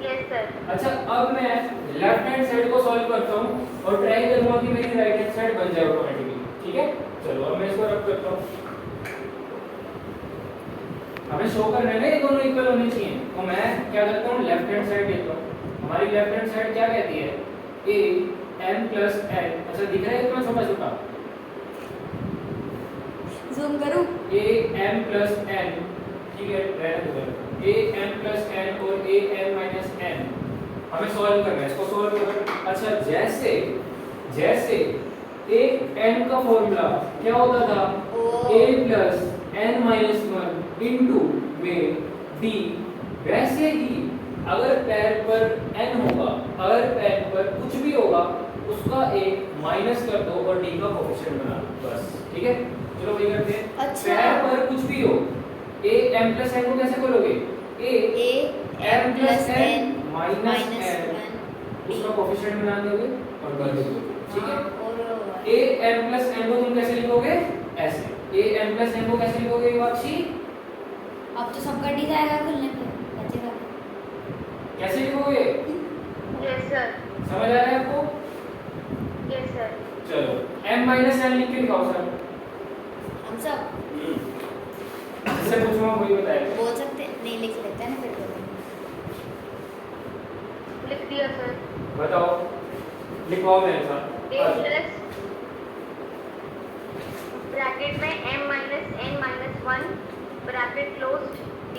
Yes sir। अच्छा अब मैं लेफ्ट हैंड साइड को सॉल्व करता हूँ और ट्राई करूँगा कि मेरी राइट हैंड साइड बन जाए ऑटोमेटिकली। ठीक है, चलो अब मैं इसको रब करता हूँ। हमें शो करना है ना ये दोनों इक्वल होने चाहिए, तो मैं क्या करता हूँ, लेफ्ट हैंड साइड लेता हूँ। हमारी लेफ्ट हैंड साइड क्या कहती है? a m plus n। अच्छा दिख रहा है इतना छोटा छोटा? जूम करूँ? a m plus n, ठीक है, रहने दो। a m plus n और a m minus n हमें सॉल्व करना है, इसको सॉल्व करना। अच्छा जैसे जैसे a n का फॉर्मूला क्या होता था? a plus n minus 1 into में d, वैसे ही अगर पैर पर n होगा, अगर पैर पर कुछ भी होगा, उसका एक माइनस कर दो और d का कोएफिशिएंट बना दो, बस। ठीक है, चलो वही करते हैं। अच्छा। पैर पर कुछ भी हो, a m plus n को कैसे बोलोगे? a m plus n minus n, उसका कोएफिशिएंट बना दोगे और कर दोगे, ठीक है? और a m plus n को तुम कैसे लिखोगे? ऐसे। a m plus n को कैसे लिखोगे वाक्षी? अब तो सबका डी जाएगा खुलने पे बचेगा। कैसे लिखोगे? यस सर, समझ आ रहा है आपको? Yes sir. चलो m minus n लिख के दिखाओ सर। हम सब जिससे पूछूंगा वही बताएगा। बोल सकते नहीं, लिख लेते हैं ना फिर बोलेंगे। लिख दिया सर। बताओ, लिखवाओ मेरे साथ। a प्लस ब्रैकेट में m minus n minus 1 bracket closed d।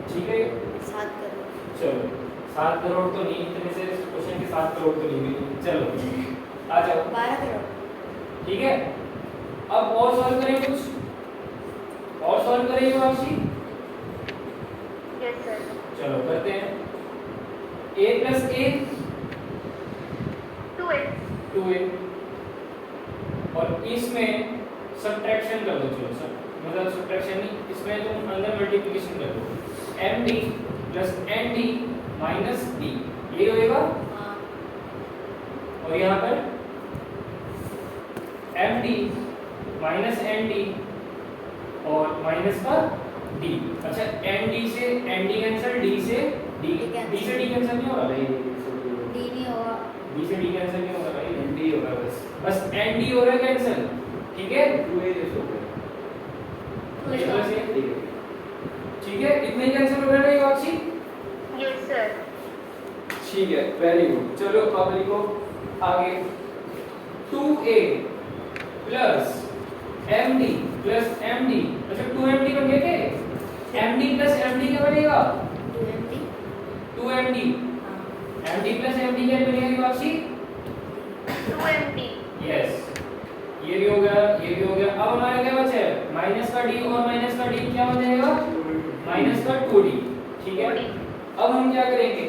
ठीक है, 7 करो। चलो 7 करोड़ तो नहीं, इतने से क्वेश्चन के 7 करोड़ तो नहीं मिले। चलो आ जाओ, 12 करो। ठीक है। अब और सॉल्व करें, कुछ और सॉल्व करेंगे वापसी। Yes sir. चलो करते हैं। a plus a 2a 2a और इसमें सब्ट्रैक्शन कर दो। चलो सर, मतलब सब्ट्रैक्शन नहीं, इसमें तुम अंदर मल्टीप्लिकेशन कर दो। md plus nd minus d, ये होएगा। हाँ। और यहाँ पर md minus nd और माइनस का d। अच्छा nd से nd कैंसिल, d से d, d से d कैंसिल नहीं होगा? नहीं डी नहीं होगा। d से d कैंसिल नहीं होगा भाई, एंटी होगा बस। बस nd हो रहा है कैंसिल, ठीक है? 2a जैसे हो गया। ये बस ये, ठीक है। ठीक है, इतने ही कैंसिल हो रहा है ना वापसी। Yes sir. ठीक है, वेरी गुड। चलो अब लिखो आगे। 2a plus md plus md, अच्छा 2md बन गया क्या? md प्लस md क्या बनेगा? 2md। 2md, हाँ। md प्लस md क्या बनेगा वापसी? 2md। यस, ये भी हो गया, ये भी हो गया। अब हमारा क्या बचा है? माइनस का d और माइनस का d क्या हो जाएगा? माइनस का 2d, ठीक है? अब हम क्या करेंगे?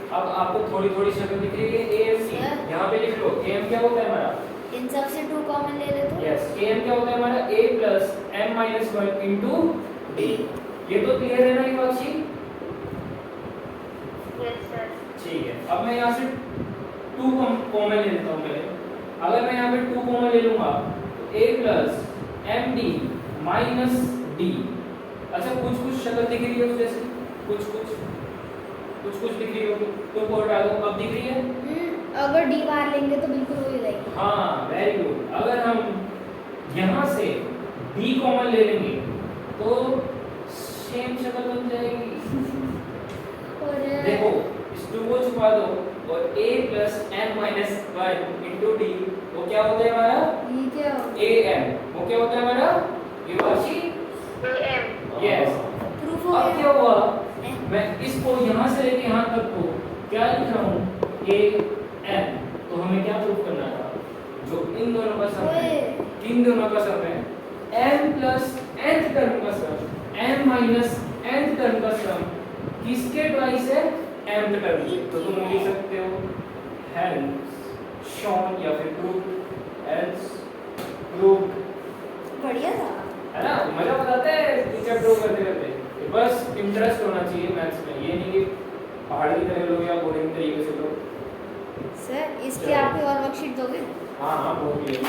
अब आपको थोड़ी थोड़ी शक्ल दिख रही है a m c, Sir। यहाँ पे लिख लो। am क्या होता है हमारा? इन सब से 2 कॉमन ले ले तो। यस, am क्या होता है हमारा? a plus m minus 1 into d। ये तो क्लियर है ना ये वाक्षी? Yes sir. ठीक है। अब मैं यहाँ से 2 कॉमन ले लेता हूँ पहले। अगर मैं यहाँ पे 2 कॉमन ले लूँगा तो a plus md minus d। अच्छा कुछ कुछ शक्ल दिख रही है उसमें से, कुछ कुछ दिख रही होगी, तो को हटा दो। अब दिख रही है? अगर डी बाहर लेंगे तो बिल्कुल हो ही जाएगी। हाँ वेरी गुड। अगर हम यहाँ से b कॉमन ले लेंगे तो सेम शक्ल बन जाएगी। और देखो इस 2 को छुपा दो और a plus m minus 1 into d, वो क्या होता है हमारा? ये क्या हो? am, वो क्या होता है हमारा? ये वाशी? am। यस। प्रूफ हो अब गया। क्या हुआ? हैं? मैं इसको यहाँ से लेके यहाँ तक को क्या लिख रहा हूँ? a m, तो हमें क्या प्रूफ करना था? जो इन दोनों का सम है, इन दोनों का सम है m प्लस nth टर्म का सम, m माइनस nth टर्म का सम किसके ट्वाइस है? mth टर्म के। तो तुम लिख सकते हो hence shown या फिर proved, hence proved, बढ़िया था। है ना? मजा बताते हैं टीचर प्रूव करते करते। बस इंटरेस्ट होना चाहिए मैथ्स में, ये नहीं कि पहाड़ की तरह लो या बोरिंग तरीके से लो। सर इसके चलो। आप और वर्कशीट दोगे? हाँ हाँ बहुत ही है।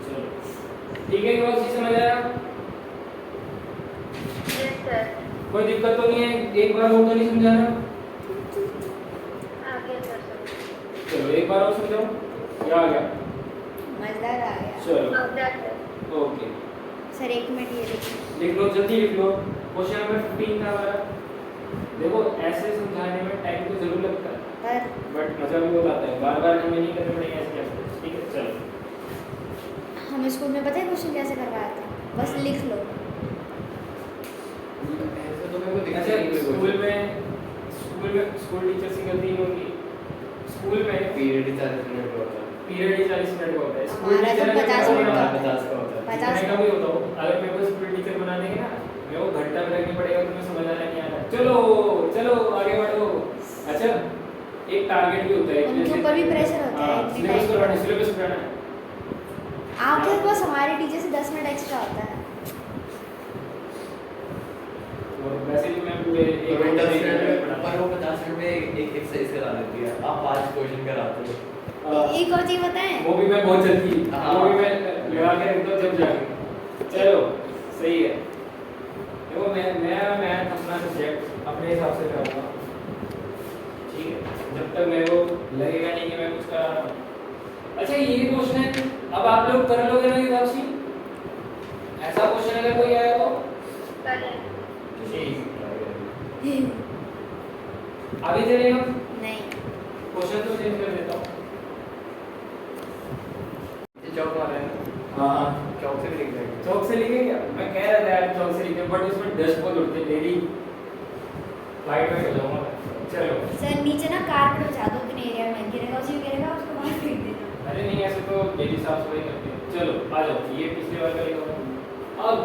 चलो ठीक है, ये बात समझ आया? Yes sir. कोई दिक्कत तो नहीं है? एक बार और तो नहीं समझाना? आ गया सर। चलो एक बार और समझाओ। क्या आ गया? मजेदार आ गया। चलो आ गया सर। ओके, सर 1 मिनट ये देखिए। लिख लो, जल्दी लिख लो। क्वेश्चन नंबर 15 था हमारा। देखो ऐसे समझाने में टाइम तो जरूर लगता है, पर बट मजा भी बहुत आता है। बार बार हमें नहीं करने पड़ेंगे ऐसे कैसे, ठीक है? चलो हम स्कूल में पता है क्वेश्चन कैसे करवाया था? बस लिख लो। ऐसे तो मेरे को दिखता अच्छा ही नहीं कोई स्कूल टीचर से गलती नहीं होगी। स्कूल में पीरियड 40 मिनट का होता है। पीरियड ही 40 मिनट का होता है। स्कूल हमारा तो टीचर 50 मिनट का। 50 का होता है। 50 मैं कभी होता हूँ, अगर मेरे को स्कूल टीचर बना देंगे ना, मेरे को घंटा बैठना पड़ेगा, तुम्हें समझ आना नहीं आ रहा। चलो चलो आगे बढ़ो। अच्छा एक टारगेट भी होता है उनके ऊपर भी प्रेशर होता है इतनी सिलेबस करवाना है, टाइम। सिलेबस करवाना है। आपके पास हमारे टीचर से 10 मिनट एक्स्ट्रा होता है। और वैसे भी मैं पूरे तो एक मैं 10 घंटे मिनट में में पर वो 50 मिनट में एक एक्सरसाइज करा देती है, आप 5 क्वेश्चन कराते हो। एक और चीज बताएं, वो भी मैं बहुत जल्दी हाँ। वो भी मैं लगा के रखता हूँ जब जाके। चलो सही है। देखो मैं अपना सब्जेक्ट अपने हिसाब से करूँगा, ठीक है, जब तक मेरे को लगेगा नहीं कि मैं कुछ कर रहा हूँ। अच्छा ये क्वेश्चन है, अब आप लोग कर लोगे ना ये वापसी? ऐसा क्वेश्चन अगर कोई आया तो ठीक अभी चलेगा, नहीं क्वेश्चन तो चेंज कर देता हूँ। ये चौक वाला है ना, हाँ चौक से भी लिख देंगे। चौक से लिखे क्या? मैं कह रहा था यार चौक से लिखे, बट उसमें डस्ट बहुत उड़ते हैं डेली, लाइट में चल जाऊंगा। चलो सर नीचे ना कारपेट बिछा दो, उतने एरिया में गिरेगा, उसी में गिरेगा, उसको बाहर फेंक देना। अरे नहीं ऐसे तो डेली साफ सफाई करते हैं। चलो आ जाओ, ये पिछले बार का लिखा हुआ। अब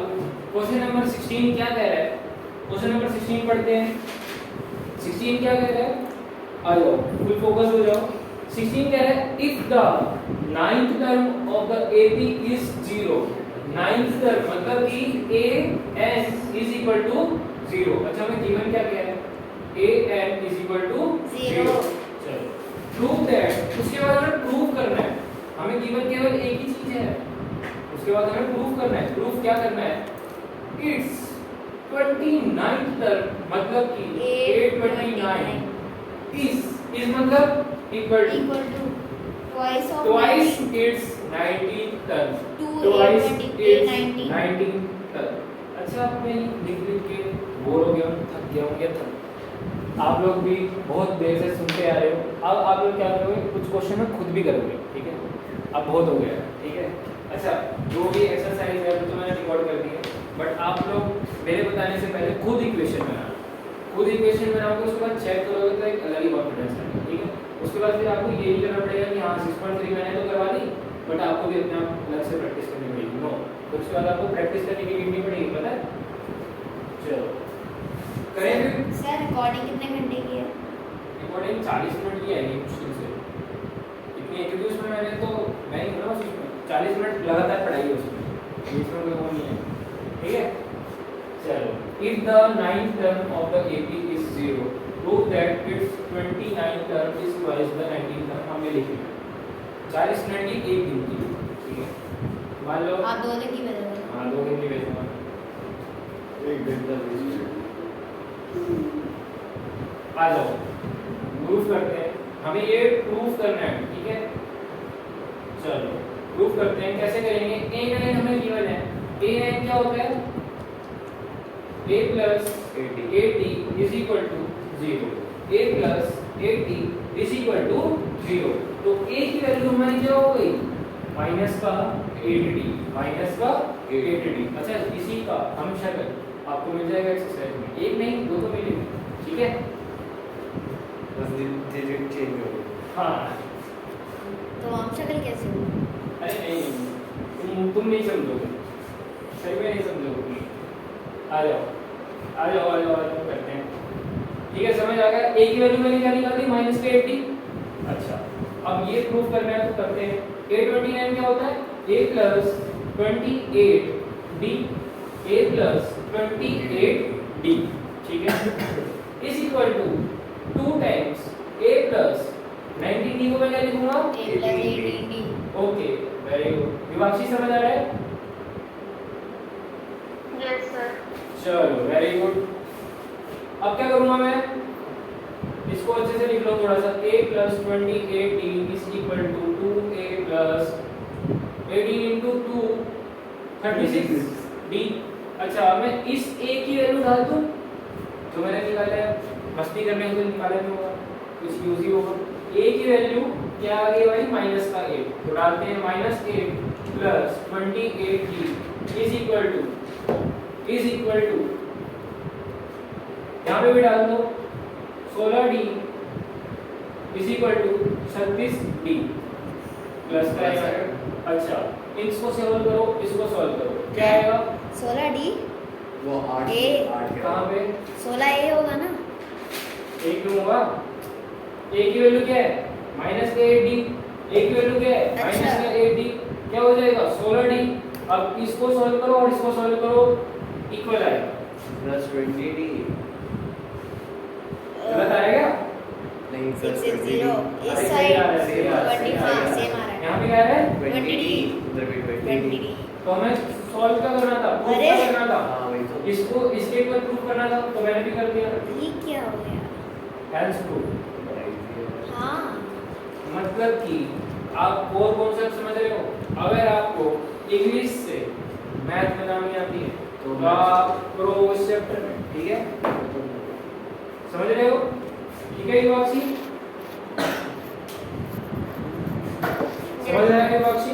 क्वेश्चन नंबर 16 क्या कह रहा है? क्वेश्चन नंबर 16 पढ़ते हैं। 16 क्या कह रहा है? आ जाओ, फुल फोकस हो जाओ। 16 कह रहा है if the 9th term of the AP is 0। 9th term मतलब कि AN इज इक्वल टू 0। अच्छा मैं गिवन क्या कह रहा है? AN is equal to 0। चलो प्रूव दैट, उसके बाद हमें प्रूव करना है। हमें गिवन केवल एक ही चीज है, उसके बाद हमें प्रूव करना है। प्रूफ क्या करना है? इट्स 29th टर्म मतलब कि 829 इज मतलब equal to twice of twice it's 19th term, 2 twice 8 it's 19। 19th term. अच्छा आप में लिख के बोर हो गए हो, थक गए होंगे, थक आप लोग भी बहुत देर से सुनते आ रहे हो। अब आप लोग क्या करोगे, कुछ क्वेश्चन में खुद भी करोगे, ठीक है? अब बहुत हो गया है, ठीक है? अच्छा जो भी एक्सरसाइज है वो तो मैंने रिकॉर्ड कर दी है, बट आप लोग मेरे बताने से पहले खुद इक्वेशन बनाना, खुद इक्वेशन बनाओगे, उसके बाद चेक करोगे तो एक अलग ही कॉन्फिडेंस आएगा, ठीक है? उसके बाद फिर आपको ये नहीं करना पड़ेगा कि हाँ 6.3 मैंने तो करवा दी, बट आपको भी अपने आप अलग से प्रैक्टिस करनी पड़ेगी। नो, तो उसके बाद आपको प्रैक्टिस करने की गिननी पड़ेगी, पता है? चलो करें फिर। सर रिकॉर्डिंग कितने घंटे की है? रिकॉर्डिंग 40 मिनट की आएगी मुश्किल से, इतनी एक उसमें मैंने तो मैं ही हूँ ना उसमें 40 मिनट लगातार पढ़ाई है उसमें, इसमें कोई वो नहीं है, ठीक है? चलो if the 9th term of the AP is 0, prove that it's 29th term is twice the 19th term. हमें लिखना है 40 मिनट की एक दिन की, ठीक है? मान लो आप 2 दिन की बता दो। हाँ 2 दिन की भेजूंगा। एक दिन का 20 मिनट। आ जाओ प्रूफ करते हैं, हमें ये प्रूफ करना है, ठीक है? चलो प्रूफ करते हैं, कैसे करेंगे? A9 हमें गिवन है, A9 क्या होता है? A plus 80 is equal to 0, A plus 80 is equal to 0। तो A की वैल्यू हमारी क्या हो गई? माइनस का 8D, माइनस का 8D। अच्छा इसी का हम शक्ल आपको मिल जाएगा एक्सरसाइज में, एक नहीं 2 तो मिलेंगे, ठीक है? बस डिजिट चेंज हो गई। हाँ तो हम शक्ल कैसे हो? अरे नहीं तुम नहीं समझोगे, सही में नहीं समझोगे। आ जाओ आ जाओ आ जाओ आ जाओ करते हैं, ठीक है? समझ आ गया? ए की वैल्यू मैंने क्या निकाली? माइनस के 80। अच्छा अब ये प्रूफ करना है तो करते हैं। A29 क्या होता है? A plus 28D, A plus 28D, ठीक है? Is equal to 2 times A plus 19D को मैं क्या लिखूंगा? A plus 18D। Okay very good. Vivakshi समझ आ रहा है? Yes sir. चलो वेरी गुड। अब क्या करूंगा मैं? इसको अच्छे से लिख लो थोड़ा सा। A plus 28D is equal to 2A plus 18 into 2 36D। अच्छा मैं इस A की वैल्यू डाल दूं जो मैंने निकाला है, मस्ती करने को निकाला नहीं होगा, कुछ यूज ही होगा। A की वैल्यू क्या आ गई भाई? माइनस का 8, तो डालते हैं minus 8 plus 28D is equal to यहाँ पे भी डाल दो 16D is equal to 36D plus का है। अच्छा इसको सॉल्व करो, इसको सॉल्व करो, क्या आएगा? 16D वो 8 A के कहाँ पे? 16A होगा ना? एक क्यों होगा? a की वैल्यू क्या है -8d, a की वैल्यू क्या है अच्छा। -8d, क्या हो जाएगा 16d। अब इसको सॉल्व करो और इसको सॉल्व करो, इक्वल आएगा। +20d गलत आएगा? नहीं 660 +20d इस अरे साइड सही आ रहा है, सही आ रहा है, 20 सही आ हाँ रहा है। सेम आ रहा है। यहाँ पे क्या है 20d उधर भी 20d 20 तो हमें सॉल्व क्या करना था, प्रूफ अरे। क्या करना था, हाँ वही तो इसको इसके ऊपर प्रूफ करना था, तो मैंने भी कर दिया। ये क्या हो गया? हेंस प्रूफ बड़ा easy है। हाँ मतलब कि आप और कॉन्सेप्ट समझ रहे हो। अगर आपको इंग्लिश से मैथ बनानी आती है तो आप प्रो उस चैप्टर में, ठीक है, समझ रहे हो, ठीक है युवाक्षी, समझ रहे हैं युवाक्षी?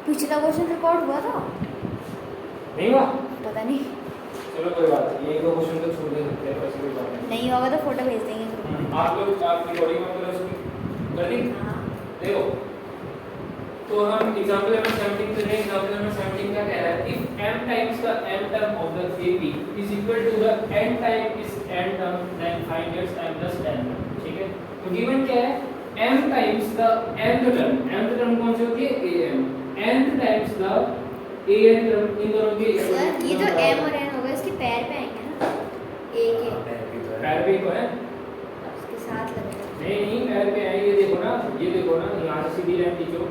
पिछला क्वेश्चन रिकॉर्ड हुआ था? नहीं हुआ? पता नहीं। चलो कोई बात नहीं, ये दो क्वेश्चन तो छोड़ दे सकते हैं, वैसे कोई बात नहीं। नहीं होगा तो फोटो भेज देंगे। आप लोग आप रिकॉर्डिंग में करो उसकी, कर दी? हाँ देखो, तो हम एग्जांपल नंबर 17 पे हैं। एग्जांपल नंबर 17 क्या कह रहा है, if m times the m term of the AP is equal to the n time इस n term, then find its m plus n। ठीक है, तो गिवन क्या है, m times the nth term कौन सी होती है, am, nth times the an term, इन दोनों के सर ये जो m और n होगा इसके पैर पे आएंगे ना, a के हाँ, पैर भी तो है। पैर पे को है, उसके साथ लगेगा। नहीं नहीं पैर पे है, ये देखो ना, ये देखो ना, यहाँ से सीधी लाइन खींचो,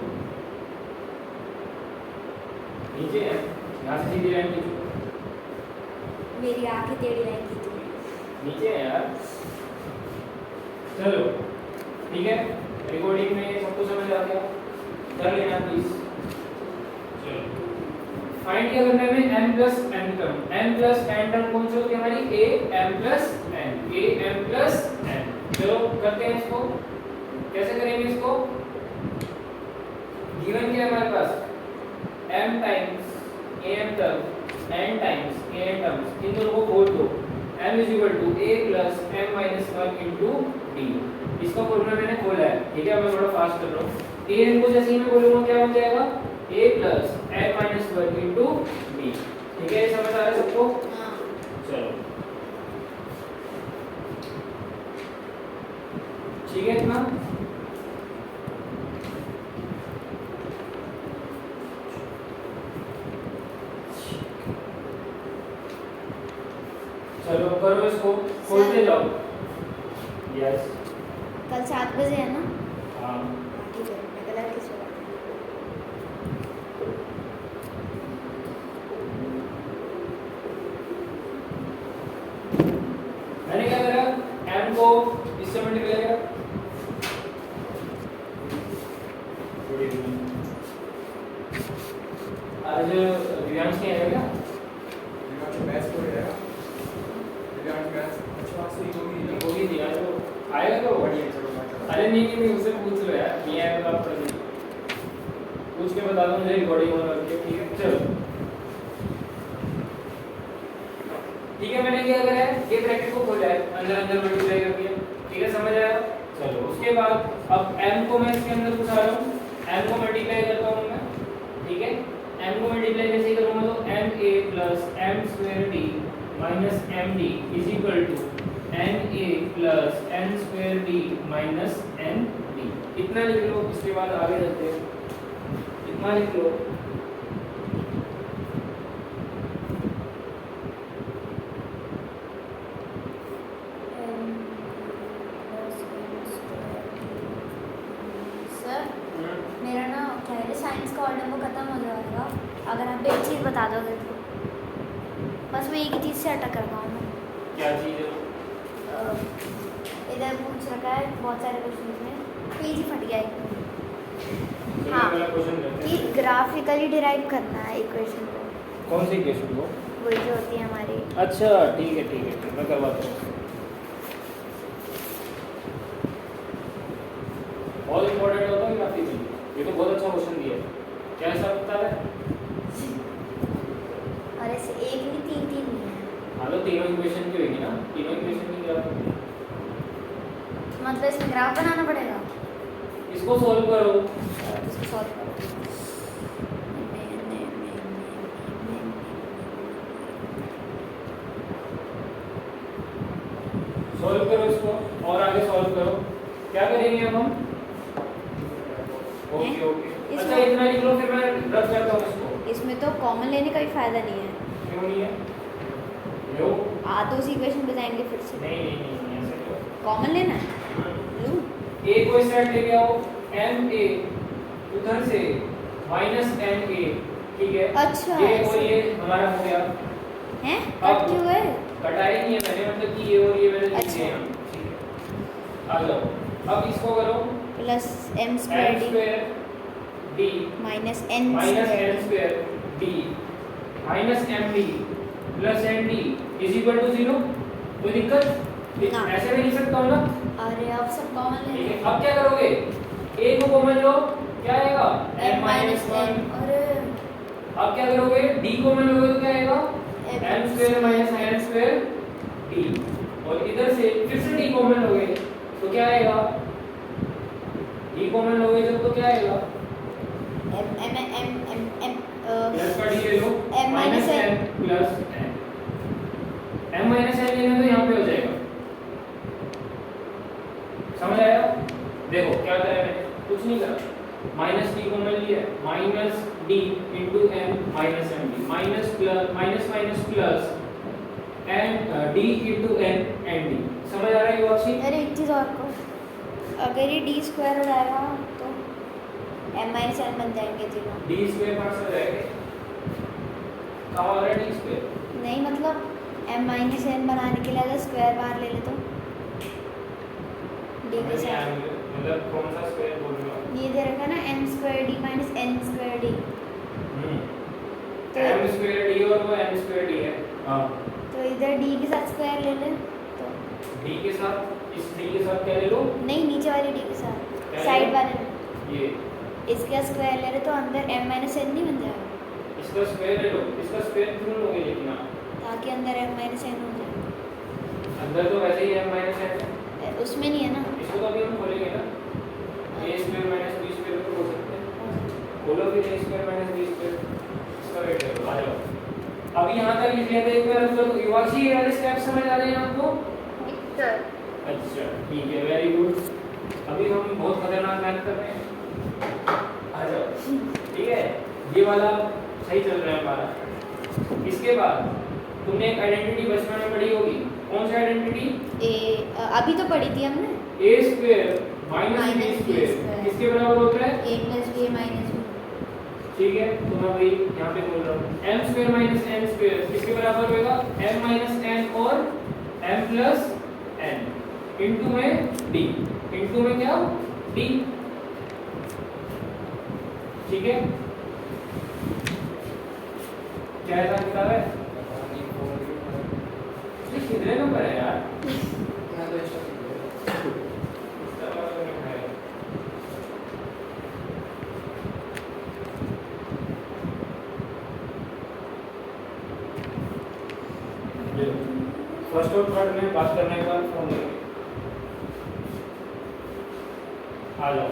नीचे है, यहाँ से सीधी लाइन खींचो, मेरी आंखें टेढ़ी लाइन की थी। नीचे है यार। चलो ठीक है, रिकॉर्डिंग में सबको समझ आ गया, कर लेना प्लीज। चलो फाइंड क्या करना है, m plus n term, m plus n term कौन सी होती है हमारी, a m plus n, a m plus n। चलो करते हैं इसको, कैसे करेंगे इसको, गिवन क्या है हमारे पास, m times am term, n times am terms, इन दोनों को खोल दो, m is equal to a plus m minus 1 into d। इसका फॉर्मूला मैंने खोला है, ठीक है, मैं थोड़ा फास्ट कर रहा हूँ। an को जैसे ही मैं बोलूंगा क्या बन जाएगा, a plus m minus 1 into d। ठीक है, ये समझ आ रहा है सबको? हाँ चलो ठीक है इतना। चलो करो इसको, खोलते जाओ। यस कल 7 बजे है ना? हाँ हाँ, ठीक है, मैं कल आके सुबह। मैंने क्या करा, m को इससे मल्टीप्लाई करा, आज दिव्यांश नहीं आएगा क्या? होगी थी आज वो, आएगा तो अरे नहीं उससे पूछ लो यार, नहीं आएगा तो आप कर दीजिए, पूछ के बता दो मुझे, रिकॉर्डिंग ऑन रखिए, ठीक है। चलो ठीक है, मैंने क्या करा है, ये ब्रैकेट को खोला है, अंदर अंदर मल्टीप्लाई कर दिया, ठीक है, समझ आया। चलो उसके बाद अब m को मैं इसके अंदर घुसा रहा हूँ, m को मल्टीप्लाई करता हूँ मैं, ठीक है, m को मल्टीप्लाई कैसे करूँगा, तो ma plus m square d minus md is equal to na plus n square d minus nd। इतना लिख लो, इसके बाद आगे चलते हैं, इतना लिख लो। सर मेरा ना क्या है, साइंस का ऑर्डर वो खत्म हो जाएगा अगर आप एक चीज़ बता दोगे तो। बस मैं एक ही चीज़ से अटक कर पाऊँ मैं। क्या चीज़ है? इधर पूछ रखा है बहुत सारे क्वेश्चन में, पेज ही फट गया है चलो हाँ। पहला क्वेश्चन करते कि हैं। ग्राफिकली डिराइव करना है इक्वेशन को, कौन सी इक्वेशन को? वही जो होती है हमारी। अच्छा ठीक है ठीक है, मैं करवाता हूँ। बहुत इंपॉर्टेंट होता है ग्राफिकली, ये तो बहुत अच्छा क्वेश्चन दिया है। क्या हिसाब किताब है? और ऐसे एक नहीं तीन तीन नहीं है, हाँ तो तीनों इक्वेशन की होगी ना, तीनों इक्वेशन की ग्राफ होगी। मतलब इसमें ग्राफ बनाना पड़ेगा। इसको सॉल्व करो। इसको सॉल्व करो। ओके ओके इसमें- अच्छा इतना लिख लो फिर मैं रख करता हूँ इसको। इसमें तो कॉमन लेने का भी फायदा नहीं है। क्यों नहीं है? लो तो उस इक्वेशन पे जाएंगे फिर से। नहीं ऐसे क्यों? कॉमन लेना है, लूँ? ए को इस साइड लेके आओ, एम ए उधर से माइनस एन ए, ठीक है? अच्छा, ये और ऐसे। ये हमारा हो गया। हैं? अब- कट क्यों है? कटाई नहीं है मैंने, मतलब कि ये और ये मैंने लिख अच्छा। दिए हैं, ठीक है? आ जाओ अब इसको करो plus M N square D square D minus N minus square N square D minus M D plus N D is equal to 0। कोई दिक्कत? ना। ऐसे भी लिख सकता हूँ ना? अरे अब सब कॉमन ठीक लेना है, अब क्या करोगे? ए को कॉमन लो, क्या आएगा? M minus n-1। एन। अरे अब क्या करोगे? डी कॉमन लोगे तो क्या आएगा? m square minus n square D, और इधर से फिर से डी कॉमन लोगे तो क्या आएगा? डी कॉमन लोगे जब तो क्या आएगा? M M M M M plus का डी ले लो, m minus n n plus n, m minus n लेना तो यहाँ पे हो जाएगा। समझ आया? देखो क्या करा मैंने, कुछ नहीं करा, माइनस डी कॉमन लिया, minus D into M minus M D, minus plus minus minus plus N D into N N D. समझ आ रहा है युवाक्षी? अरे एक चीज़ और को, अगर ये डी स्क्वायर हो जाएगा तो एम माइनस एन बन जाएंगे तीनों। डी स्क्वायर कहाँ से हो जाएगा? कहाँ आ रहा है डी स्क्वायर? नहीं मतलब एम माइनस एन बनाने के लिए अगर स्क्वायर बाहर ले ले तो डी के साथ मतलब कौन सा स्क्वायर बोल रहे हो? ये दे रखा ना M square D minus N square D, तो एम स्क्वायर डी और वो एम स्क्वायर डी है। हाँ, तो इधर डी के साथ स्क्वायर ले ले तो डी के साथ, इस डी के साथ क्या ले लो? नहीं, नीचे वाली डी के क्या साथ ले साइड लो? वाले में ये इसका स्क्वायर ले रहे तो अंदर एम माइनस एन नहीं बन जाएगा, इसका स्क्वायर ले लो, इसका स्क्वायर क्यों लोगे लेकिन आप? ताकि अंदर एम माइनस एन हो जाए। अंदर तो वैसे ही एम माइनस एन है, उसमें नहीं है ना। इसको तो अभी हम खोलेंगे ना, ए स्क्वायर माइनस बी स्क्वायर को बोल सकते हैं। खोलो फिर ए स्क्वायर माइनस बी स्क्वायर, इसका वेट करो, आ जाओ। अब यहाँ तक लिख लिया था एक बार, तो युवाक्षी ये वाले स्टेप समझ आ रहे हैं आपको? सर अच्छा ठीक है, वेरी गुड। अभी हम बहुत खतरनाक मेहनत कर रहे हैं, आ जाओ। ठीक है, ये वाला सही चल रहा है हमारा। इसके बाद तुमने एक आइडेंटिटी बचपन में पढ़ी होगी, कौन सी आइडेंटिटी? अभी तो पढ़ी थी हमने, A square minus B minus B square square किसके बराबर होता है? A plus B minus B. ठीक है, तो मैं वही यहाँ पे बोल रहा हूँ, M square minus N square किसके बराबर होगा? एम माइनस एन और एम प्लस एन, इंटू में डी, इंटू में क्या? डी। ठीक है, क्या ऐसा किताब है? इसमें कितने नंबर है यार? यहाँ तो इसका इसका मतलब नहीं है। फर्स्ट और थर्ड में बात करने के बाद फोन लेंगे। आ जाओ,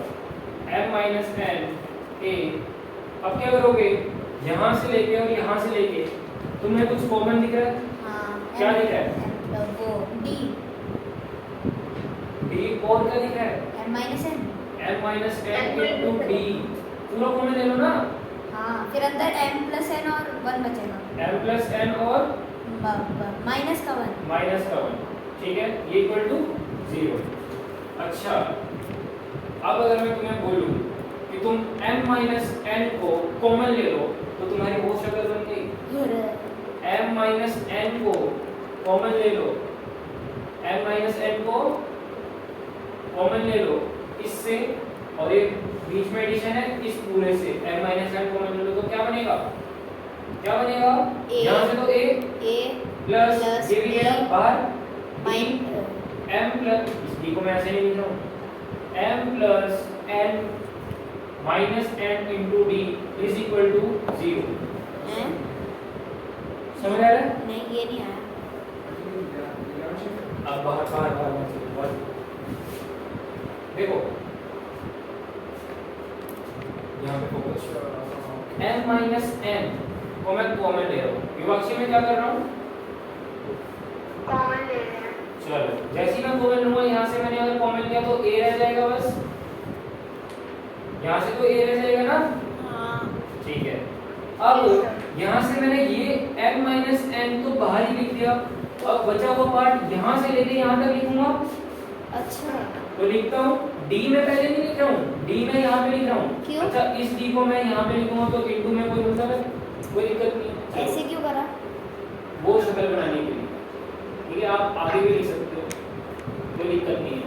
m माइनस एन ए। अब क्या करोगे? यहाँ से लेके और यहाँ से लेके तुम्हें कुछ कॉमन दिख रहा है? हाँ, क्या दिख रहा है? वो डी डी और क्या दिख रहा है? M minus N. m minus N into D, पूरा कॉमन ले लो ना। हाँ, फिर अंदर एम प्लस एन और वन बचेगा, m प्लस एन और माइनस का वन। माइनस का 1, ठीक है, ये इक्वल टू 0। अच्छा, अब अगर मैं तुम्हें बोलूं कि तुम m माइनस एन को कॉमन ले लो तो तुम्हारी वो शक्ल बन गई। m माइनस एन को कॉमन ले लो, m माइनस एन को कॉमन ले लो इससे, और ये बीच में एडिशन है इस पूरे से, m माइनस एन कॉमन ले लो तो क्या बनेगा? क्या बनेगा? A, यहाँ से तो a ए प्लस प्लस ये भी गया B, बाहर, माइन m प्लस, इस d को मैं ऐसे नहीं लिख रहा हूँ, m plus n minus n into D is equal to 0। समझ आ रहा है? नहीं, ये नहीं आया। अब बाहर बाहर बाहर बाहर देखो, यहाँ पे फोकस, m माइनस n को मैं कॉमन ले रहा हूँ, विभाक्षी में क्या कर रहा हूँ? कॉमन ले रहे हैं। चलो, जैसे ही मैं कॉमन लूंगा यहाँ से, मैंने अगर कॉमन लिया तो a रह जाएगा बस, यहाँ से तो ए रह जाएगा ना, हाँ ठीक है। अब यहाँ से मैंने ये m माइनस n तो बाहर ही लिख दिया, अब बचा हुआ पार्ट यहाँ से लेके यहाँ तक लिखूंगा। अच्छा तो लिखता हूँ d में पहले नहीं लिख रहा हूँ, d में यहाँ पे लिख रहा हूँ। क्यों? अच्छा इस d को मैं यहाँ पे लिखूंगा तो इनटू में कोई मतलब है, कोई दिक्कत नहीं है। चलो, ऐसे क्यों करा? वो शक्ल बनाने के लिए, ठीक है। आप आगे भी लिख सकते हो, कोई दिक्कत नहीं है,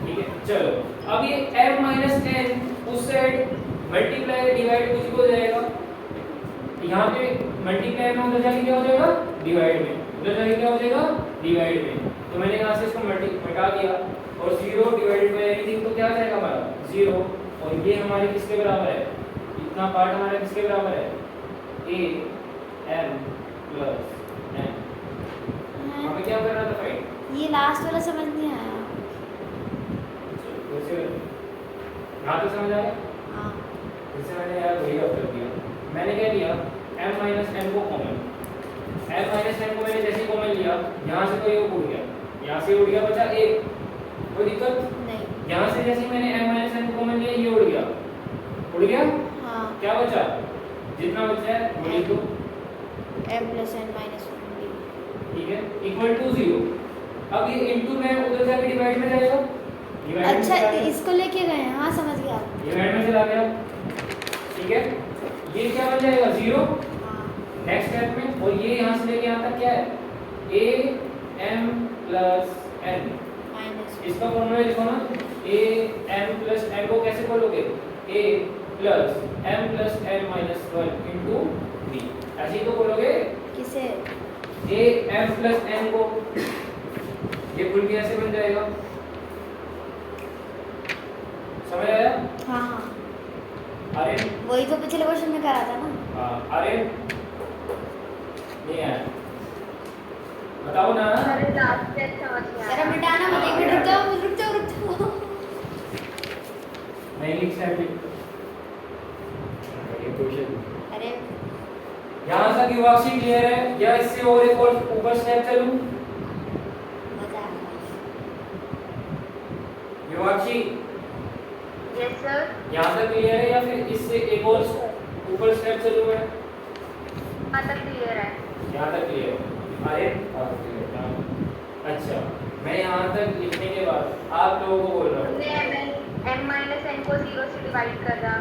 ठीक है। चलो अब ये m माइनस n उस साइड मल्टीप्लाई डिवाइड कुछ हो जाएगा, यहाँ पे मल्टीप्लाई में उधर जाके क्या हो जाएगा, डिवाइड में, उधर जाके क्या हो जाएगा, डिवाइड में। तो मैंने यहाँ से इसको मिटा दिया और 0 डिवाइडेड बाय एनीथिंग तो क्या आ जाएगा हमारा 0, और ये हमारे किसके बराबर है, इतना पार्ट हमारा किसके बराबर है, a m प्लस n। हमें क्या करना था फाइंड, ये लास्ट वाला समझ नहीं आया। वैसे यहाँ तो समझ आया। हाँ इससे मैंने यार वही कर दिया, मैंने क्या लिया m माइनस n को कॉमन, m माइनस n को मैंने जैसे कॉमन लिया, यहाँ से तो ये उड़ गया, यहाँ से उड़ गया, बचा एक, कोई दिक्कत नहीं। यहाँ से जैसे मैंने m माइनस n को कॉमन लिया, ये उड़ गया, उड़ गया, हाँ क्या बचा, जितना बचा है वो लिख दो, m plus n minus 1b। ठीक है, इक्वल टू 0। अब ये इनटू में उधर जाके डिवाइड में जाएगा, डिवाइड में अच्छा चला गया। इसको लेके गए हैं, हाँ समझ गया। डिवाइड में चला गया, ठीक है। ये क्या बन जाएगा 0 हाँ नेक्स्ट स्टेप में, और ये यहाँ से लेके यहाँ तक क्या है a m plus n, minus इसका फॉर्मूला लिखो ना, a m प्लस n को कैसे बोलोगे, a plus m plus n minus 1 into b, ऐसे ही तो बोलोगे किसे? a m प्लस n को, ये फुल भी ऐसे बन जाएगा, समझ आया। हाँ हाँ अरे वही तो पिछले क्वेश्चन में करा था ना। हाँ, अरे नहीं आया, बताओ ना। अरे लास्ट स्टेप समझ में जरा आया। मिटाना मत, एक मिनट रुक जाओ रुक जाओ रुक जाओ। नहीं लिख सकते, ये क्वेश्चन अरे यहाँ तक युवाक्षी क्लियर है या इससे और एक और ऊपर स्टेप चलूं, मजा आ गया। युवाक्षी यस सर। यहाँ तक क्लियर है या फिर इससे एक और ऊपर स्टेप चलूं मैं, यहाँ तक क्लियर है। यहाँ तक क्लियर है। अरे अच्छा, मैं यहाँ तक लिखने के बाद आप लोगों को बोल रहा हूँ, हमने m माइनस n को 0 से डिवाइड कर रहा।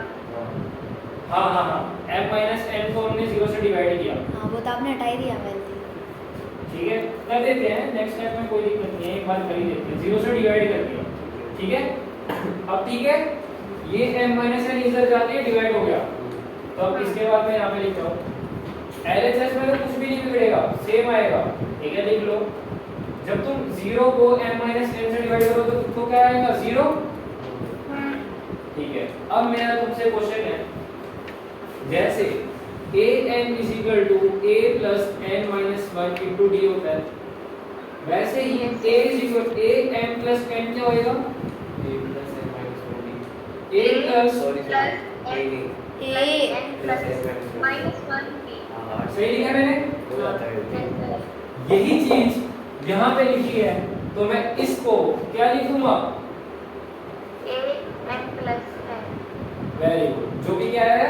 हाँ हाँ हाँ, m माइनस n को हमने 0 से डिवाइड किया, हाँ वो तो आपने हटा ही दिया पहले। ठीक है, कर देते हैं नेक्स्ट स्टेप में, कोई दिक्कत नहीं है, एक बार कर ही देते हैं, 0 से डिवाइड कर दिया, ठीक है। अब ठीक है, ये m माइनस n इधर जाके डिवाइड हो गया, तो अब इसके बाद मैं यहाँ पे लिख रहा हूँ LHS में तो कुछ भी नहीं बिगड़ेगा, सेम आएगा, ठीक है, लिख लो। जब तुम 0 को m माइनस n से डिवाइड करो तो तुमको क्या आएगा 0, ठीक है। अब मेरा तुमसे क्वेश्चन है, जैसे an is equal to a plus n minus 1 into D होता है, वैसे ही a is equal a m plus n क्या होएगा, a plus n minus 1d, a plus, sorry plus sorry A n plus minus 1b। हाँ सही लिखा मैंने, हो जाता है। यही चीज यहाँ पे लिखी है, तो मैं इसको क्या लिखूंगा, a n plus n। Very good, जो भी क्या है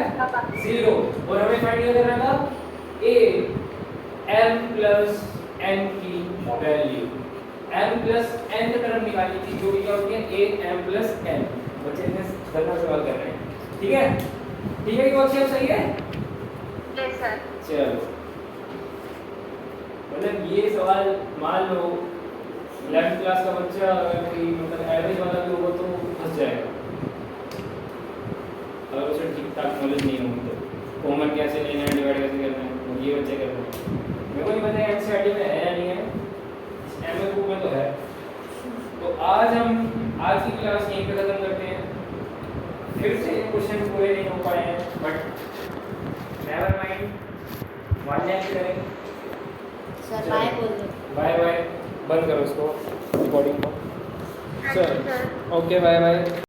0, और हमें फाइंड क्या करना था a m प्लस n की value, m plus n term निकालनी थी, जो भी क्या होती है a m प्लस n। बच्चे ने धरना सवाल कर रहे हैं, ठीक है, ठीक है, ये सही है। Yes sir. चलो, मतलब ये सवाल मान लो 11th क्लास का बच्चा अगर कोई मतलब एवरेज वाला भी होगा तो फंस जाएगा, अगर उसे ठीक ठाक नॉलेज नहीं होगी तो कॉमन कैसे लेना है, डिवाइड कैसे करना है, वो ये बच्चे करते हैं। मेरे को नहीं पता एनसीईआरटी में है या नहीं है, एमए बुक में तो है। तो आज हम आज की क्लास यहीं पे खत्म करते हैं, फिर से क्वेश्चन पूरे नहीं हो पाए हैं, but never mind, one next करेंगे। सर बाय बोल दो। बाय बाय, बंद करो इसको रिकॉर्डिंग को। Thank you sir. Okay, bye bye.